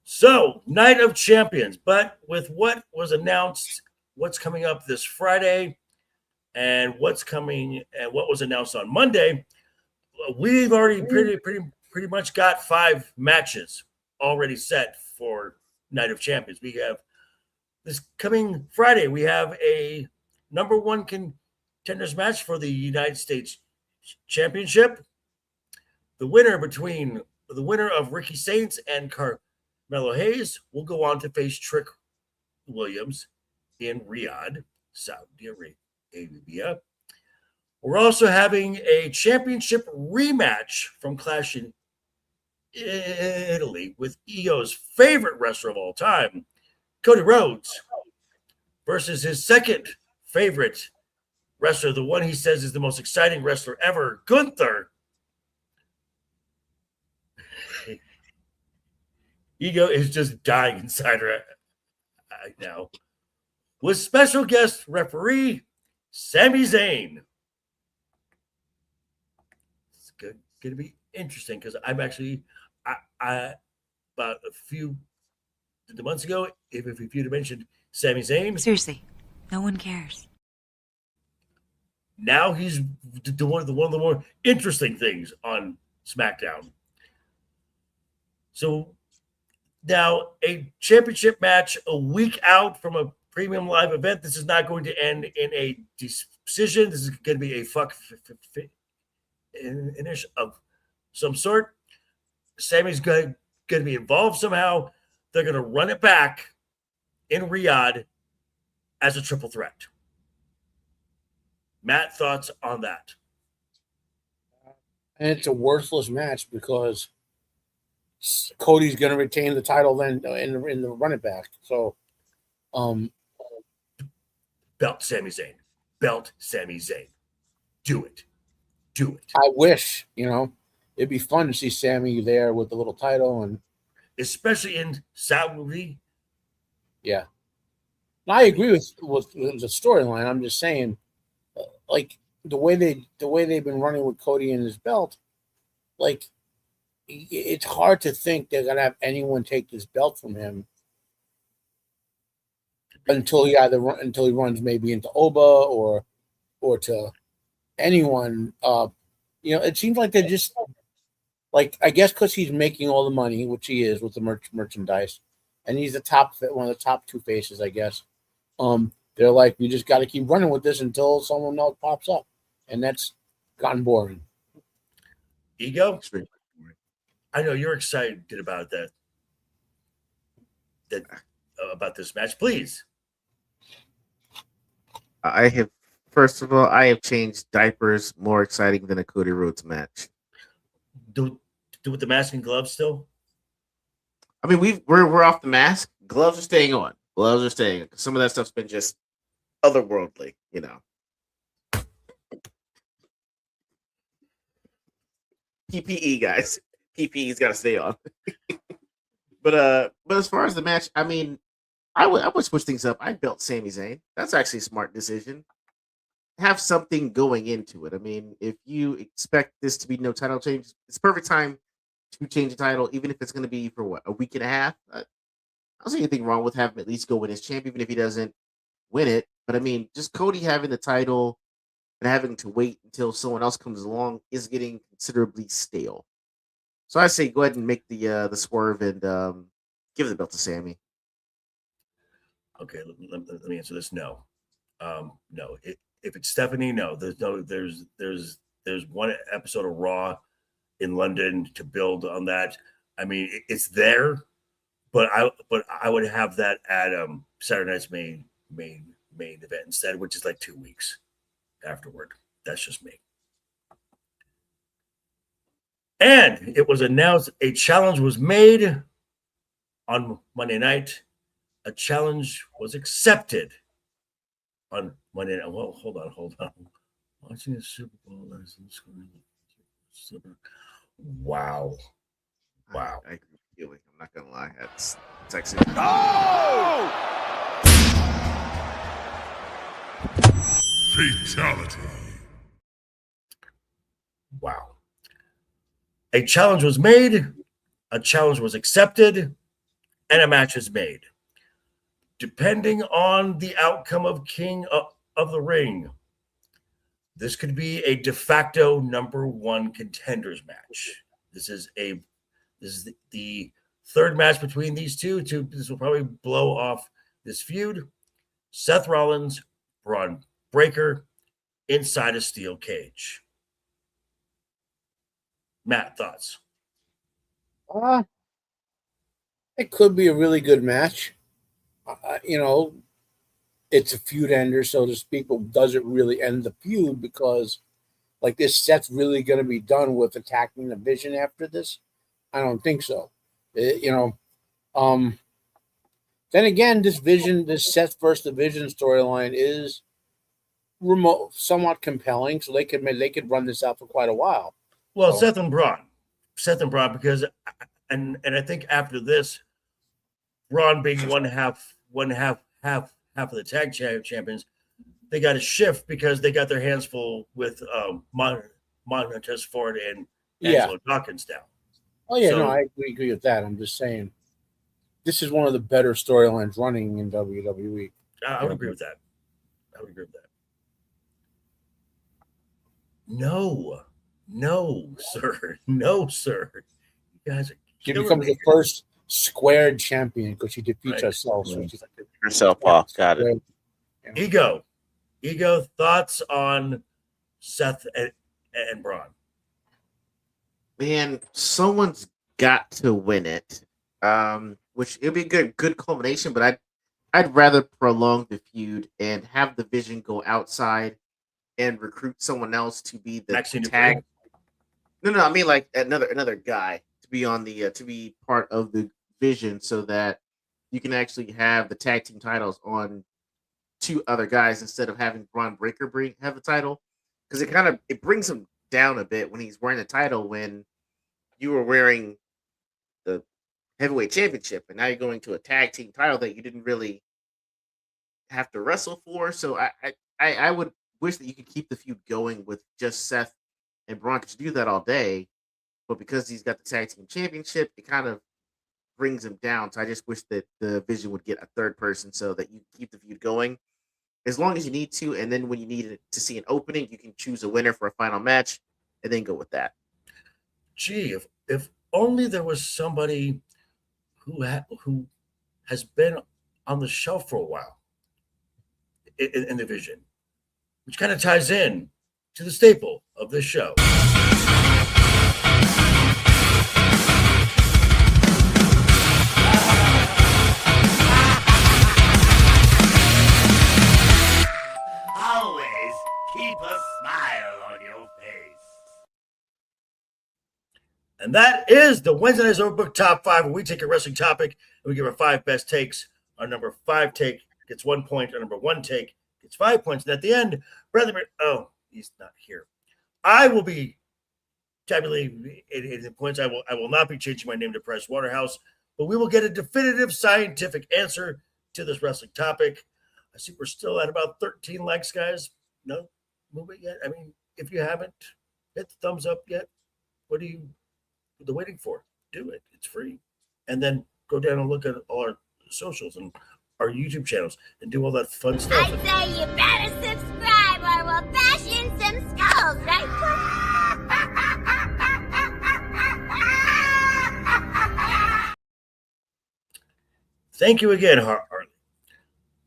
So, Night of Champions, but with what was announced, what's coming up this Friday, and what's coming and what was announced on Monday, we've already pretty much got 5 matches already set for Night of Champions. We have this coming Friday, we have a number 1 contenders match for the United States Championship. The winner of Ricky Saints and Carmelo Hayes will go on to face Trick Williams in Riyadh, Saudi Arabia. We're also having a championship rematch from Clash Italy with Ego's favorite wrestler of all time, Cody Rhodes, versus his second favorite wrestler, the one he says is the most exciting wrestler ever, Gunther. Ego is just dying inside right now. With special guest referee Sami Zayn. It's going to be interesting because I'm actually, I about a few months ago, if you'd have mentioned Sami Zayn, Seriously, no one cares. now he's one of the more interesting things on SmackDown. So now a championship match a week out from a premium live event. This is not going to end in a decision. This is going to be a finish of some sort. Sammy's going to be involved somehow. They're going to run it back in Riyadh as a triple threat. Matt, thoughts on that? And it's a worthless match because Cody's going to retain the title then in the run it back. So, Belt Sami Zayn. Belt Sami Zayn. Do it. Do it. I wish, it'd be fun to see Sammy there with the little title, and especially in Saudi. Yeah. And I agree with the storyline. I'm just saying, like the way they've been running with Cody and his belt, like it's hard to think they're gonna have anyone take this belt from him until he runs maybe into Oba or to anyone. It seems like they're just like, I guess because he's making all the money, which he is with the merchandise, and he's one of the top two faces, I guess. They're like, we just got to keep running with this until someone else pops up, and that's gotten boring. Ego, I know you're excited about that about this match. Please. First of all, I have changed diapers more exciting than a Cody Rhodes match. Do with the mask and gloves still? I mean, we're off the mask. Gloves are staying on. Gloves are staying. Some of that stuff's been just otherworldly, PPE, guys. PPE's got to stay on. But as far as the match, I mean, I would switch things up. I'd belt Sami Zayn. That's actually a smart decision. Have something going into it. I mean, if you expect this to be no title change, it's perfect time to change the title, even if it's going to be for a week and a half. I don't see anything wrong with having him at least go win his champ, even if he doesn't win it. But I mean, just Cody having the title and having to wait until someone else comes along is getting considerably stale. So I say go ahead and make the swerve and give the belt to Sammy. Okay, let me answer this. No, no. If it's Stephanie, no. There's one episode of Raw in London to build on that. I mean, it's there, but I would have that at Saturday night's main event instead, which is like 2 weeks afterward. That's just me. And it was announced a challenge was made on Monday night. A challenge was accepted on Monday night. Well, hold on. Watching the Super Bowl. Wow. I agree with you. I'm not gonna lie. It's actually Fatality. Wow. A challenge was made, a challenge was accepted, and a match is made. Depending on the outcome of King of the Ring, this could be a de facto number one contenders match. This is the third match between these two. This will probably blow off this feud. Seth Rollins, Braun Breaker, inside a steel cage. Matt, thoughts? It could be a really good match. It's a feud ender, so to speak, but does it really end the feud? Because, like, this set's really going to be done with attacking the Vision after this. I don't think so. Then again, this Seth versus the Vision storyline is somewhat compelling, so they could run this out for quite a while. Well, So- Seth and Braun, because, and I think after this, Braun being one half of the tag champions, they got to shift because they got their hands full with Montez Ford and Angelo Dawkins now. Oh yeah, So- no, I agree with that. I'm just saying, this is one of the better storylines running in WWE. I would agree with that. No, sir. No, sir. You guys are She killing becomes me. the first squared champion because she defeats Right. herself. So she's Herself, Paul. Got it. Ego, thoughts on Seth and Braun? Man, someone's got to win it. Which it'd be a good culmination, but I'd rather prolong the feud and have the Vision go outside and recruit someone else to be the Maxine tag. Dupree? No, I mean like another guy to be on the to be part of the Vision, so that you can actually have the tag team titles on two other guys instead of having Braun Breaker have the title, because it brings him down a bit when he's wearing the title when you were wearing the heavyweight championship, and now you're going to a tag team title that you didn't really have to wrestle for. So I would wish that you could keep the feud going with just Seth and Braun, because you do that all day, but because he's got the tag team championship, it kind of brings him down. So I just wish that the Vision would get a third person so that you keep the feud going as long as you need to, and then when you need to see an opening, you can choose a winner for a final match and then go with that. Gee, if only there was somebody who has been on the shelf for a while in the Vision, which kind of ties in to the staple of this show. Always keep a smile on your face. And that is the Wednesday Night's Overbooked Top 5, where we take a wrestling topic and we give our 5 best takes. Our number 5 take gets 1 point. Our number 1 take gets 5 points. And at the end, Bradley, he's not here. I will be tabulating the points. I will not be changing my name to Price Waterhouse, but we will get a definitive scientific answer to this wrestling topic. I see we're still at about 13 likes, guys. No movement yet. I mean, if you haven't hit the thumbs up yet, what are you waiting for? Do it. It's free. And then go down and look at all our socials and our YouTube channels and do all that fun stuff. I say you better subscribe or we'll bash in some skulls, right? Thank you again, Harley.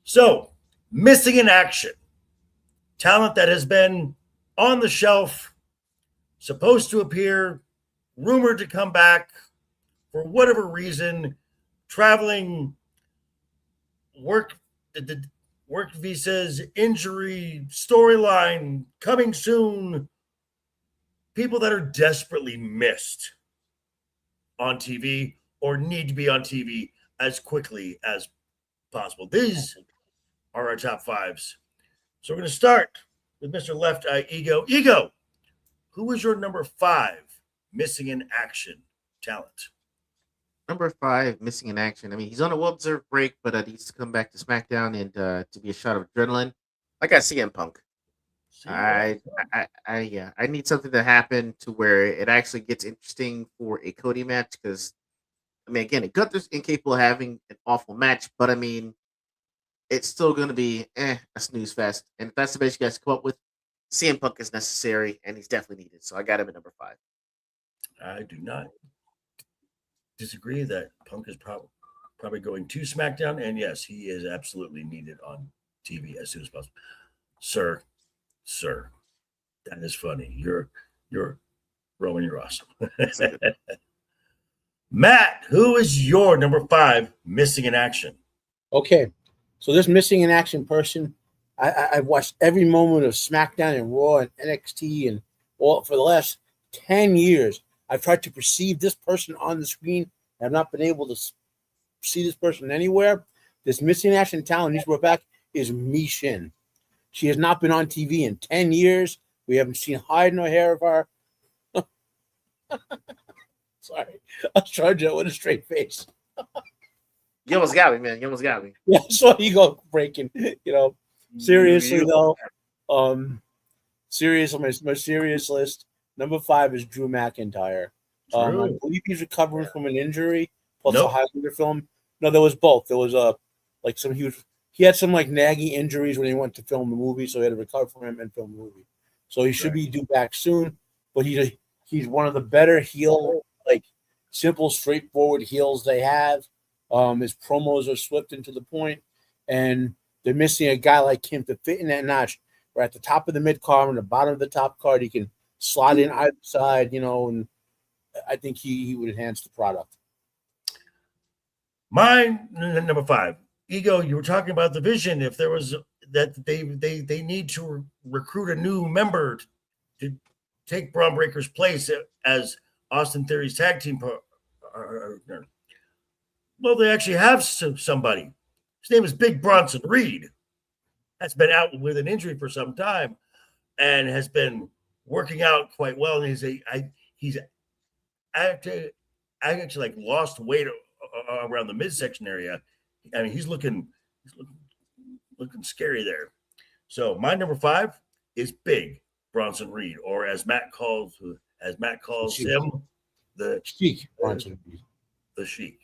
So, missing in action. Talent that has been on the shelf, supposed to appear, rumored to come back for whatever reason, traveling, work visas, injury, storyline, coming soon. People that are desperately missed on TV or need to be on TV as quickly as possible. These are our top 5s. So we're going to start with Mr. LeftEyeEgo. Ego, who is your number 5 missing in action talent? Number 5, missing in action. I mean, he's on a well-deserved break, but he needs to come back to SmackDown and to be a shot of adrenaline. Like I CM Punk. I need something to happen to where it actually gets interesting for a Cody match, because I mean, again, Gunther's incapable of having an awful match, but I mean, it's still going to be a snooze fest. And if that's the best you guys come up with, CM Punk is necessary and he's definitely needed. So I got him at number 5. I do not disagree that Punk is probably going to SmackDown, and yes, he is absolutely needed on TV as soon as possible. Sir, that is funny. You're Roman. You're awesome. Matt, who is your number 5 missing in action? Okay, so this missing in action person, I've watched every moment of SmackDown and Raw and NXT and all for the last 10 years. I've tried to perceive this person on the screen. I've not been able to see this person anywhere. This missing action talent he's brought back is Mi Shin. She has not been on TV in 10 years. We haven't seen hide nor hair of her. Sorry. I was trying to with a straight face. You almost got me, man. You almost got me. Yeah, so you go breaking. Seriously though. Seriously, my serious list. Number 5 is Drew McIntyre. I believe he's recovering from an injury plus a Highlander film. No, there was both. There was he had some like naggy injuries when he went to film the movie, so he had to recover from him and film the movie. So he should be due back soon. But he's one of the better heel, like simple, straightforward heels they have. His promos are swift and to the point, and they're missing a guy like him to fit in that notch. Where at the top of the mid card and the bottom of the top card, he can slot in either side, and I think he would enhance the product. Mine, number 5. Ego, you were talking about the vision. If there was that they need to recruit a new member to take Braun Breaker's place as Austin Theory's tag team partner. Well, they actually have somebody. His name is Big Bronson Reed. Has been out with an injury for some time and has been working out quite well. And he's actually like lost weight around the midsection area. I mean, he's looking scary there. So my number 5 is Big Bronson Reed, or as Matt calls him, the Sheik Bronson Reed. The Sheik.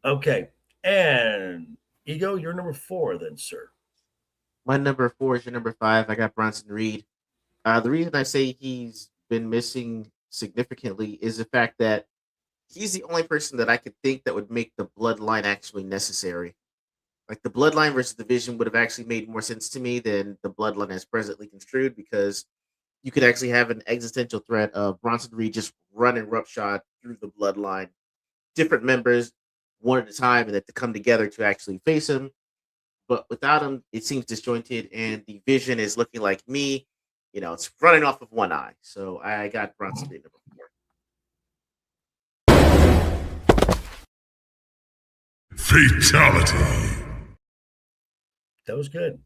Okay. And Ego, you're number 4 then, sir. My number 4 is your number 5. I got Bronson Reed. The reason I say he's been missing significantly is the fact that he's the only person that I could think that would make the bloodline actually necessary. Like the bloodline versus the Vision would have actually made more sense to me than the bloodline as presently construed, because you could actually have an existential threat of Bronson Reed just running roughshod through the bloodline, different members one at a time, and that to come together to actually face him. But without him, it seems disjointed, and the Vision is looking like me. It's running off of one eye. So I got Bronson Reed number 4. Fatality. That was good.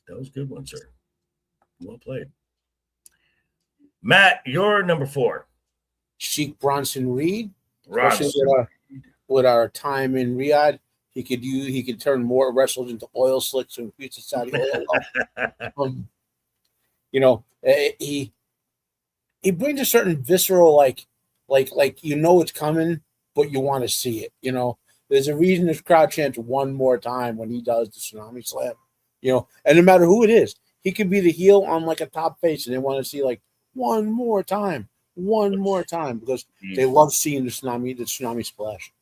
That was a good one, sir. Well played. Matt, you're number 4. Sheik Bronson Reed. With our time in Riyadh, he could turn more wrestlers into oil slicks and increase the Saudi oil. He brings a certain visceral like it's coming, but you want to see it. There's a reason this crowd chants one more time when he does the Tsunami Slam. And no matter who it is, he could be the heel on like a top face, and they want to see like one more time, because they love seeing the tsunami splash.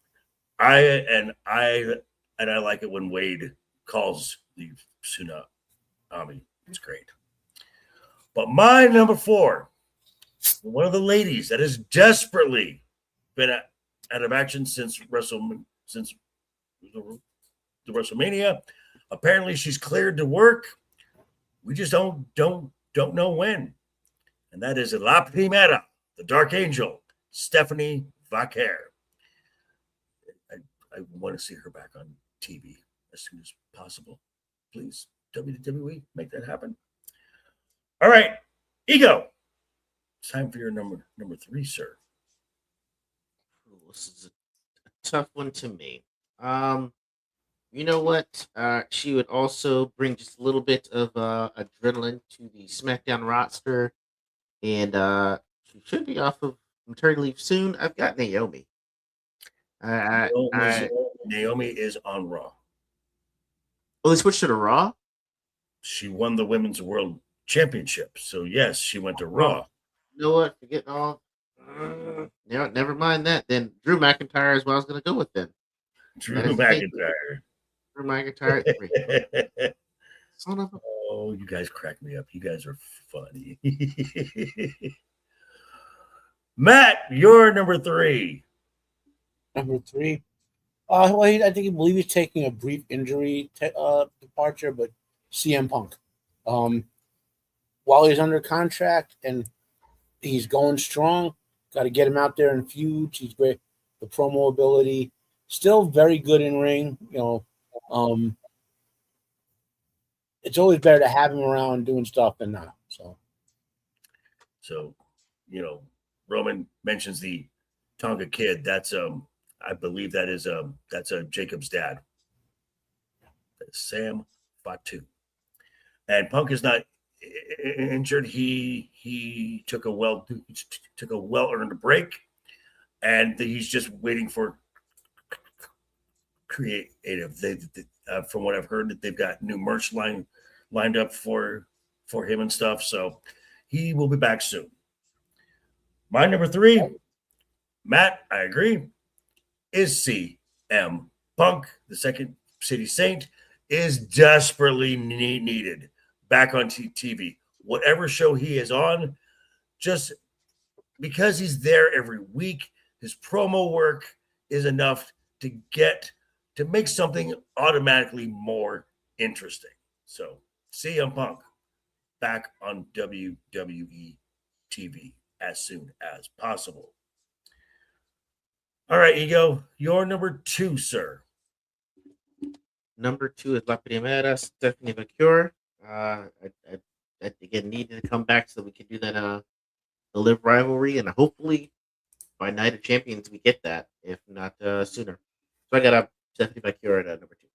I like it when Wade calls the tsunami. It's great. But my number 4, one of the ladies that has desperately been out of action since the WrestleMania. Apparently, she's cleared to work. We just don't know when, and that is La Primera, the Dark Angel, Stephanie Vaquer. I want to see her back on TV as soon as possible. Please, WWE, make that happen. All right, Ego. It's time for your number 3, sir. This is a tough one to me. You know what? She would also bring just a little bit of adrenaline to the SmackDown roster, and she should be off of maternity leave soon. I've got Naomi. Naomi is on Raw. Well, they switched to the Raw. She won the Women's World Championship, so yes, she went to Raw. You know what? Forget all. Never mind that. Then Drew McIntyre is what I was going to go with. Then Drew McIntyre. Drew McIntyre. Son of a. Oh, you guys crack me up. You guys are funny. Matt, you're number 3. Number 3. I believe he's taking a brief injury departure, but CM Punk. While he's under contract and he's going strong. Got to get him out there in feuds. He's great. The promo ability, still very good in ring. It's always better to have him around doing stuff than not. So, Roman mentions the Tonga Kid. That's I believe that's Jacob's dad. That's Sam Fatu. And Punk is not injured. He took a well-earned break, and he's just waiting for creative. From what I've heard, that they've got new merch lined up for him and stuff. So he will be back soon. My number 3, Matt, I agree, is CM Punk. The Second City Saint is desperately needed back on TV. Whatever show he is on, just because he's there every week, his promo work is enough to make something automatically more interesting. So CM Punk back on WWE TV as soon as possible. All right, Ego, your number 2, sir. Number 2 is La Primera, Stephanie Vacure. I again needed to come back so we could do that the Live rivalry, and hopefully by Night of Champions we get that, if not sooner. So I got a Stephanie Vacure at number 2.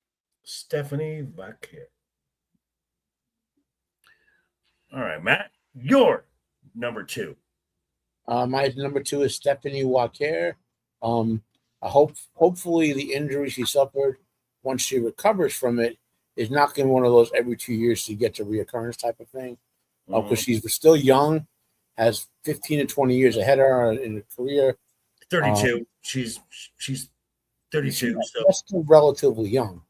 Stephanie Vacure. All right, Matt, your number 2. My number 2 is Stephanie Walker. Hopefully the injury she suffered, once she recovers from it, is not going to be one of those every 2 years she gets a reoccurrence type of thing. Because she's still young, has 15 to 20 years ahead of her in her career. 32. She's 32. That's still relatively young.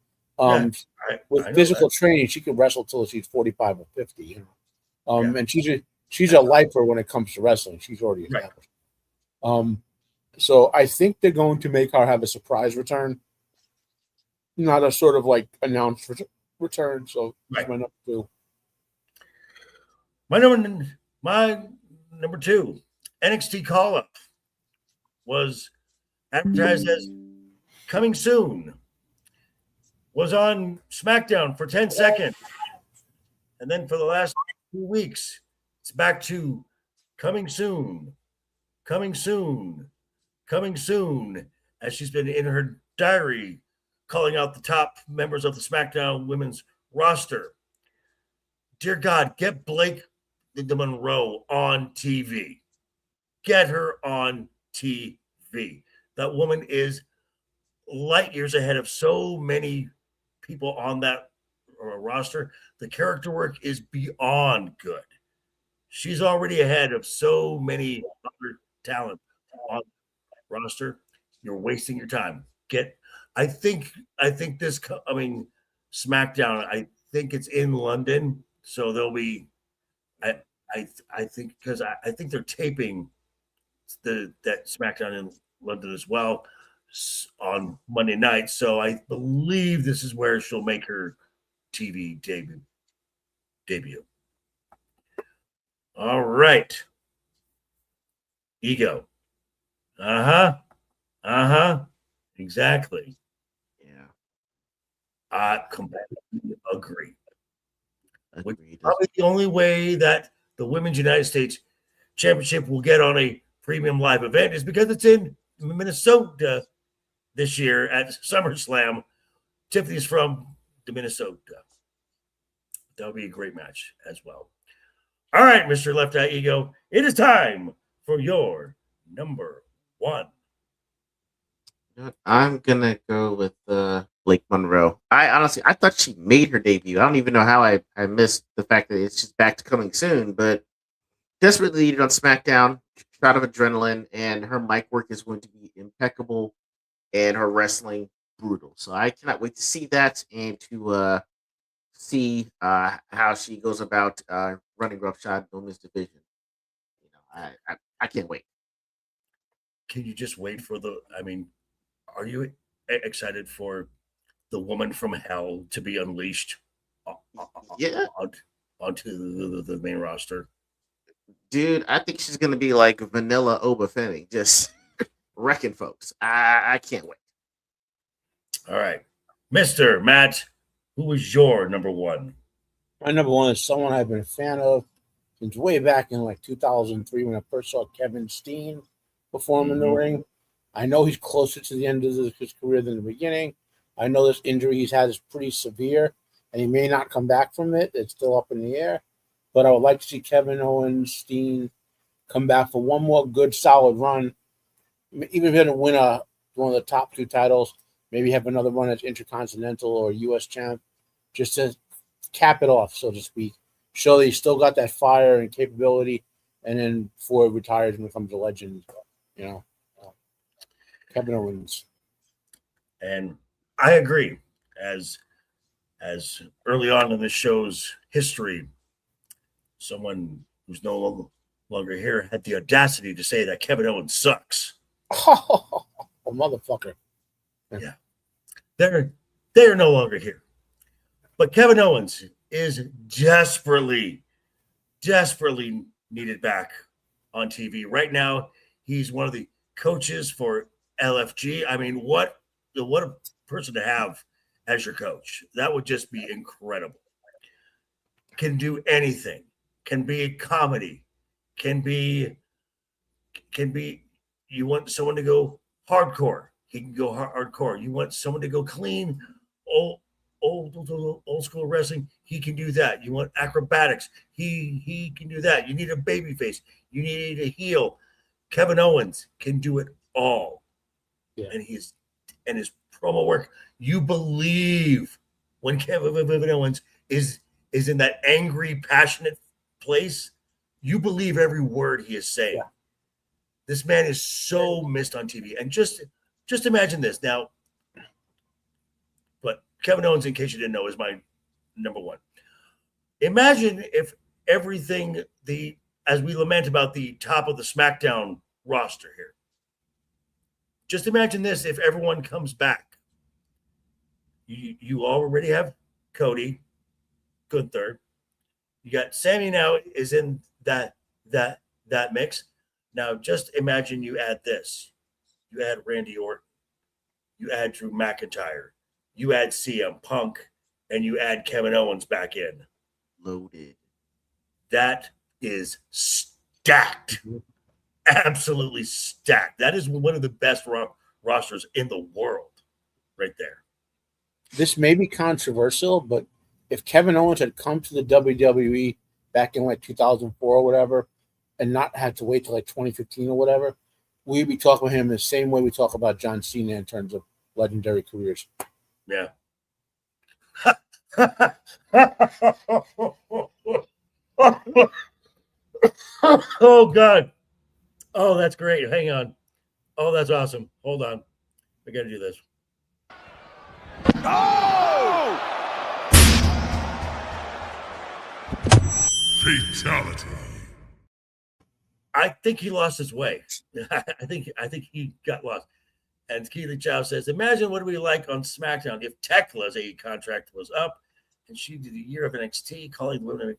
With physical training, she could wrestle till she's 45 or 50. And she's a lifer when it comes to wrestling. She's already established. So I think they're going to make her have a surprise return, not a sort of like announced return. So that's my number 2. My number 2, NXT Call Up, was advertised as coming soon. Was on SmackDown for 10 seconds. And then for the last 2 weeks, it's back to coming soon, coming soon, coming soon, as she's been in her diary calling out the top members of the SmackDown women's roster. Dear God, get Blake the Monroe on TV. Get her on TV. That woman is light years ahead of so many people on that roster. The character work is beyond good. She's already ahead of so many other talent on the roster. You're wasting your time. I think this coming SmackDown, I think it's in London, so there'll be. I think because I think they're taping that SmackDown in London as well on Monday night. So I believe this is where she'll make her TV debut. All right. Ego. Exactly. Yeah. I completely agree. Agreed. Probably the only way that the Women's United States Championship will get on a premium live event is because it's in Minnesota this year at SummerSlam. Tiffany's from the Minnesota. That would be a great match as well. All right, Mr. LeftEyeEgo, it is time for your number 1. I'm gonna go with Blake Monroe. I thought she made her debut. I don't even know how I missed the fact that it's just back to coming soon, but desperately needed on SmackDown. Shot of adrenaline, and her mic work is going to be impeccable, and her wrestling brutal. So I cannot wait to see that and to see how she goes about running roughshod women's division. I can't wait. Can you just wait for are you excited for the woman from hell to be unleashed Yeah. onto the main roster? Dude, I think she's gonna be like vanilla Obafemi, just wrecking folks. I can't wait. All right. Mr. Matt, who was your number one? My number one is someone I've been a fan of since way back in like 2003 when I first saw Kevin Steen perform in the ring. I know he's closer to the end of his career than the beginning. I know this injury he's had is pretty severe, and he may not come back from it. It's still up in the air. But I would like to see Kevin Owens, Steen, come back for one more good, solid run. Even if he doesn't win one of the top 2 titles, maybe have another run as Intercontinental or U.S. champ, just to cap it off, so to speak. Show that he's still got that fire and capability, and then before he retires and becomes a legend, Kevin Owens. And I agree. As early on in the show's history, someone who's no longer here had the audacity to say that Kevin Owens sucks. Oh, motherfucker. Yeah. They're no longer here. But Kevin Owens is desperately needed back on TV. Right now, he's one of the coaches for LFG. I mean, what a person to have as your coach. That would just be incredible. Can do anything. Can be a comedy. Can be you want someone to go hardcore. He can go hardcore. You want someone to go clean, old school wrestling. He can do that. You want acrobatics. He can do that. You need a baby face. You need a heel. Kevin Owens can do it all. Yeah. And his promo work. You believe when Kevin Owens is in that angry, passionate place. You believe every word he is saying. Yeah. This man is so missed on TV. And just imagine this now. But Kevin Owens, in case you didn't know, is my number one. Imagine if everything as we lament about the top of the SmackDown roster here. Just imagine this: if everyone comes back, you already have Cody, Gunther. You got Sammy now is in that mix. Now just imagine you add this. You add Randy Orton. You add Drew McIntyre. You add CM Punk, and you add Kevin Owens back in. Loaded. That is stacked. Absolutely stacked. That is one of the best rosters in the world right there. This may be controversial, but if Kevin Owens had come to the WWE back in like 2004 or whatever, and not had to wait till like 2015 or whatever, we'd be talking about him the same way we talk about John Cena in terms of legendary careers. Yeah. Oh, God. Oh, that's great. Hang on. Oh, that's awesome. Hold on. I got to do this. Oh! Fatality. I think he lost his way. I think he got lost. And Keely Chow says, imagine what it would be like on SmackDown if Tekla's AE contract was up and she did a year of NXT calling women.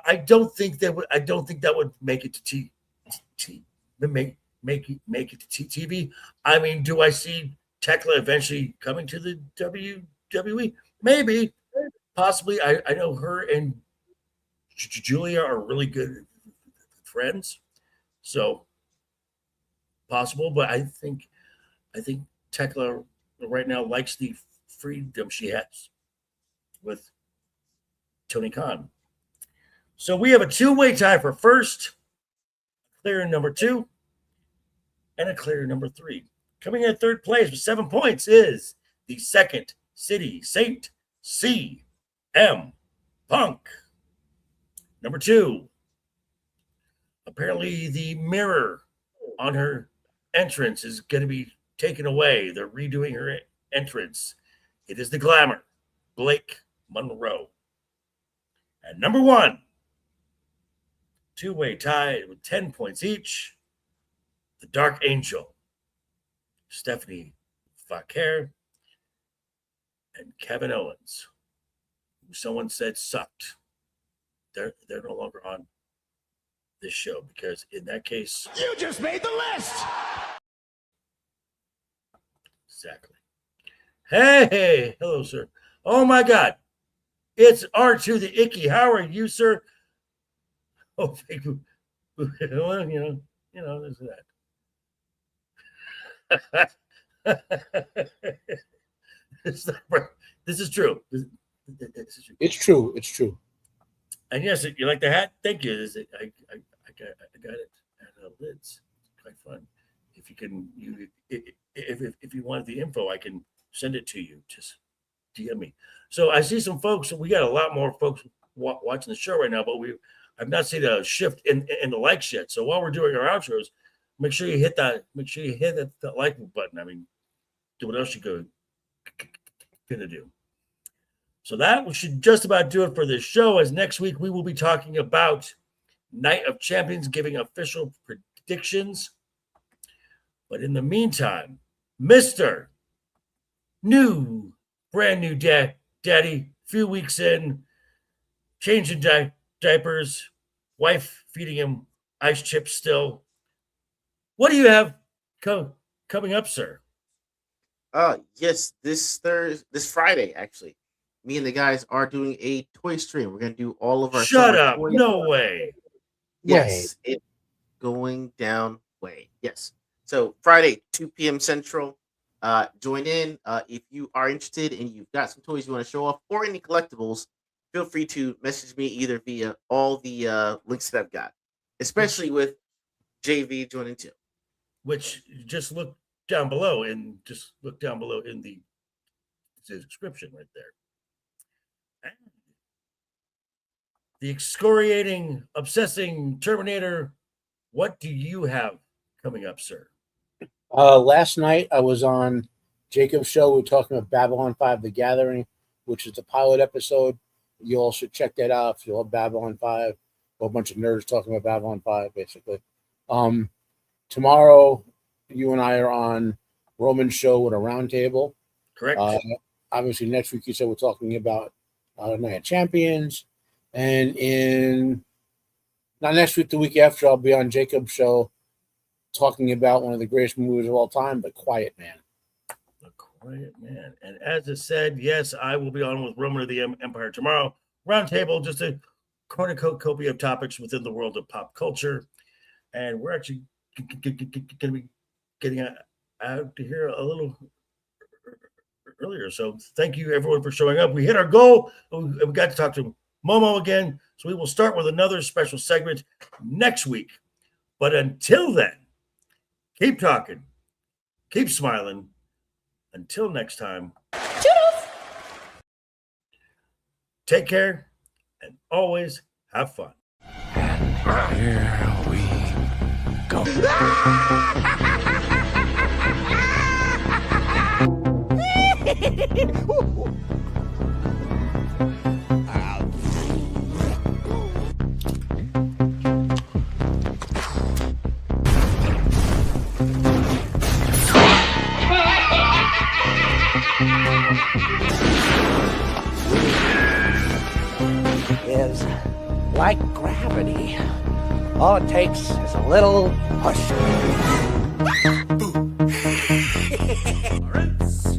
I don't think that would make it to make it to TV. I mean, do I see Tekla eventually coming to the WWE? Maybe, possibly. I know her and Julia are really good friends, so possible. But I think Tekla right now likes the freedom she has with Tony Khan. So we have a two-way tie for first, clear number 2, and a clear number 3. Coming in third place with 7 points is the Second City Saint, CM Punk. Number 2, apparently the mirror on her entrance is going to be taken away. They're redoing her entrance. It is the Glamour, Blake Monroe. And number 1, two-way tie with 10 points each, the Dark Angel, Stephanie Vaquer, and Kevin Owens, who someone said sucked. They're no longer on this show, because in that case, You just made the list! exactly. Hey, hello, sir. Oh my God, it's R2 the Icky. How are you, sir? Oh, thank you. Well, there's that. This is true. This is true. It's true. It's true. And yes, you like the hat? Thank you. I got it at Lids. It's quite fun. If you can, if you want the info, I can send it to you. Just DM me. So I see some folks. We got a lot more folks watching the show right now, but I've not seen a shift in the likes yet. So while we're doing our outros, make sure you hit that. Make sure you hit that like button. I mean, do what else you gonna do. So that should just about do it for this show, as next week we will be talking about Night of Champions, giving official predictions. But in the meantime, Mr. Brand new daddy, few weeks in, changing diapers, wife feeding him ice chips still. What do you have coming up, sir? Yes, this Friday, actually. Me and the guys are doing a toy stream. We're gonna do all of our Shut up! toys. No way. Yes, it's going down way. Yes. So Friday, 2 p.m. Central. Join in. If you are interested and you've got some toys you want to show off or any collectibles, feel free to message me either via all the links that I've got, especially with JV joining too. Which just look down below in the description right there. The excoriating, obsessing Terminator. What do you have coming up, sir? Last night I was on Jacob's show. We were talking about Babylon 5: The Gathering, which is the pilot episode. You all should check that out if you love Babylon 5. A bunch of nerds talking about Babylon 5, basically. Tomorrow, you and I are on Roman's show with a roundtable. Correct. Obviously, next week you said we're talking about Night of Champions. And not next week, the week after, I'll be on Jacob's show talking about one of the greatest movies of all time, The Quiet Man. The Quiet Man. And as I said, yes, I will be on with Roman of the Empire tomorrow. Roundtable, just a cornucopia of topics within the world of pop culture. And we're actually going to be getting out to here a little earlier. So thank you, everyone, for showing up. We hit our goal. We got to talk to Momo again. So we will start with another special segment next week. But until then, keep talking, keep smiling. Until next time, Toodles! take care and always have fun. Here we go. Is like gravity. All it takes is a little push. Lawrence.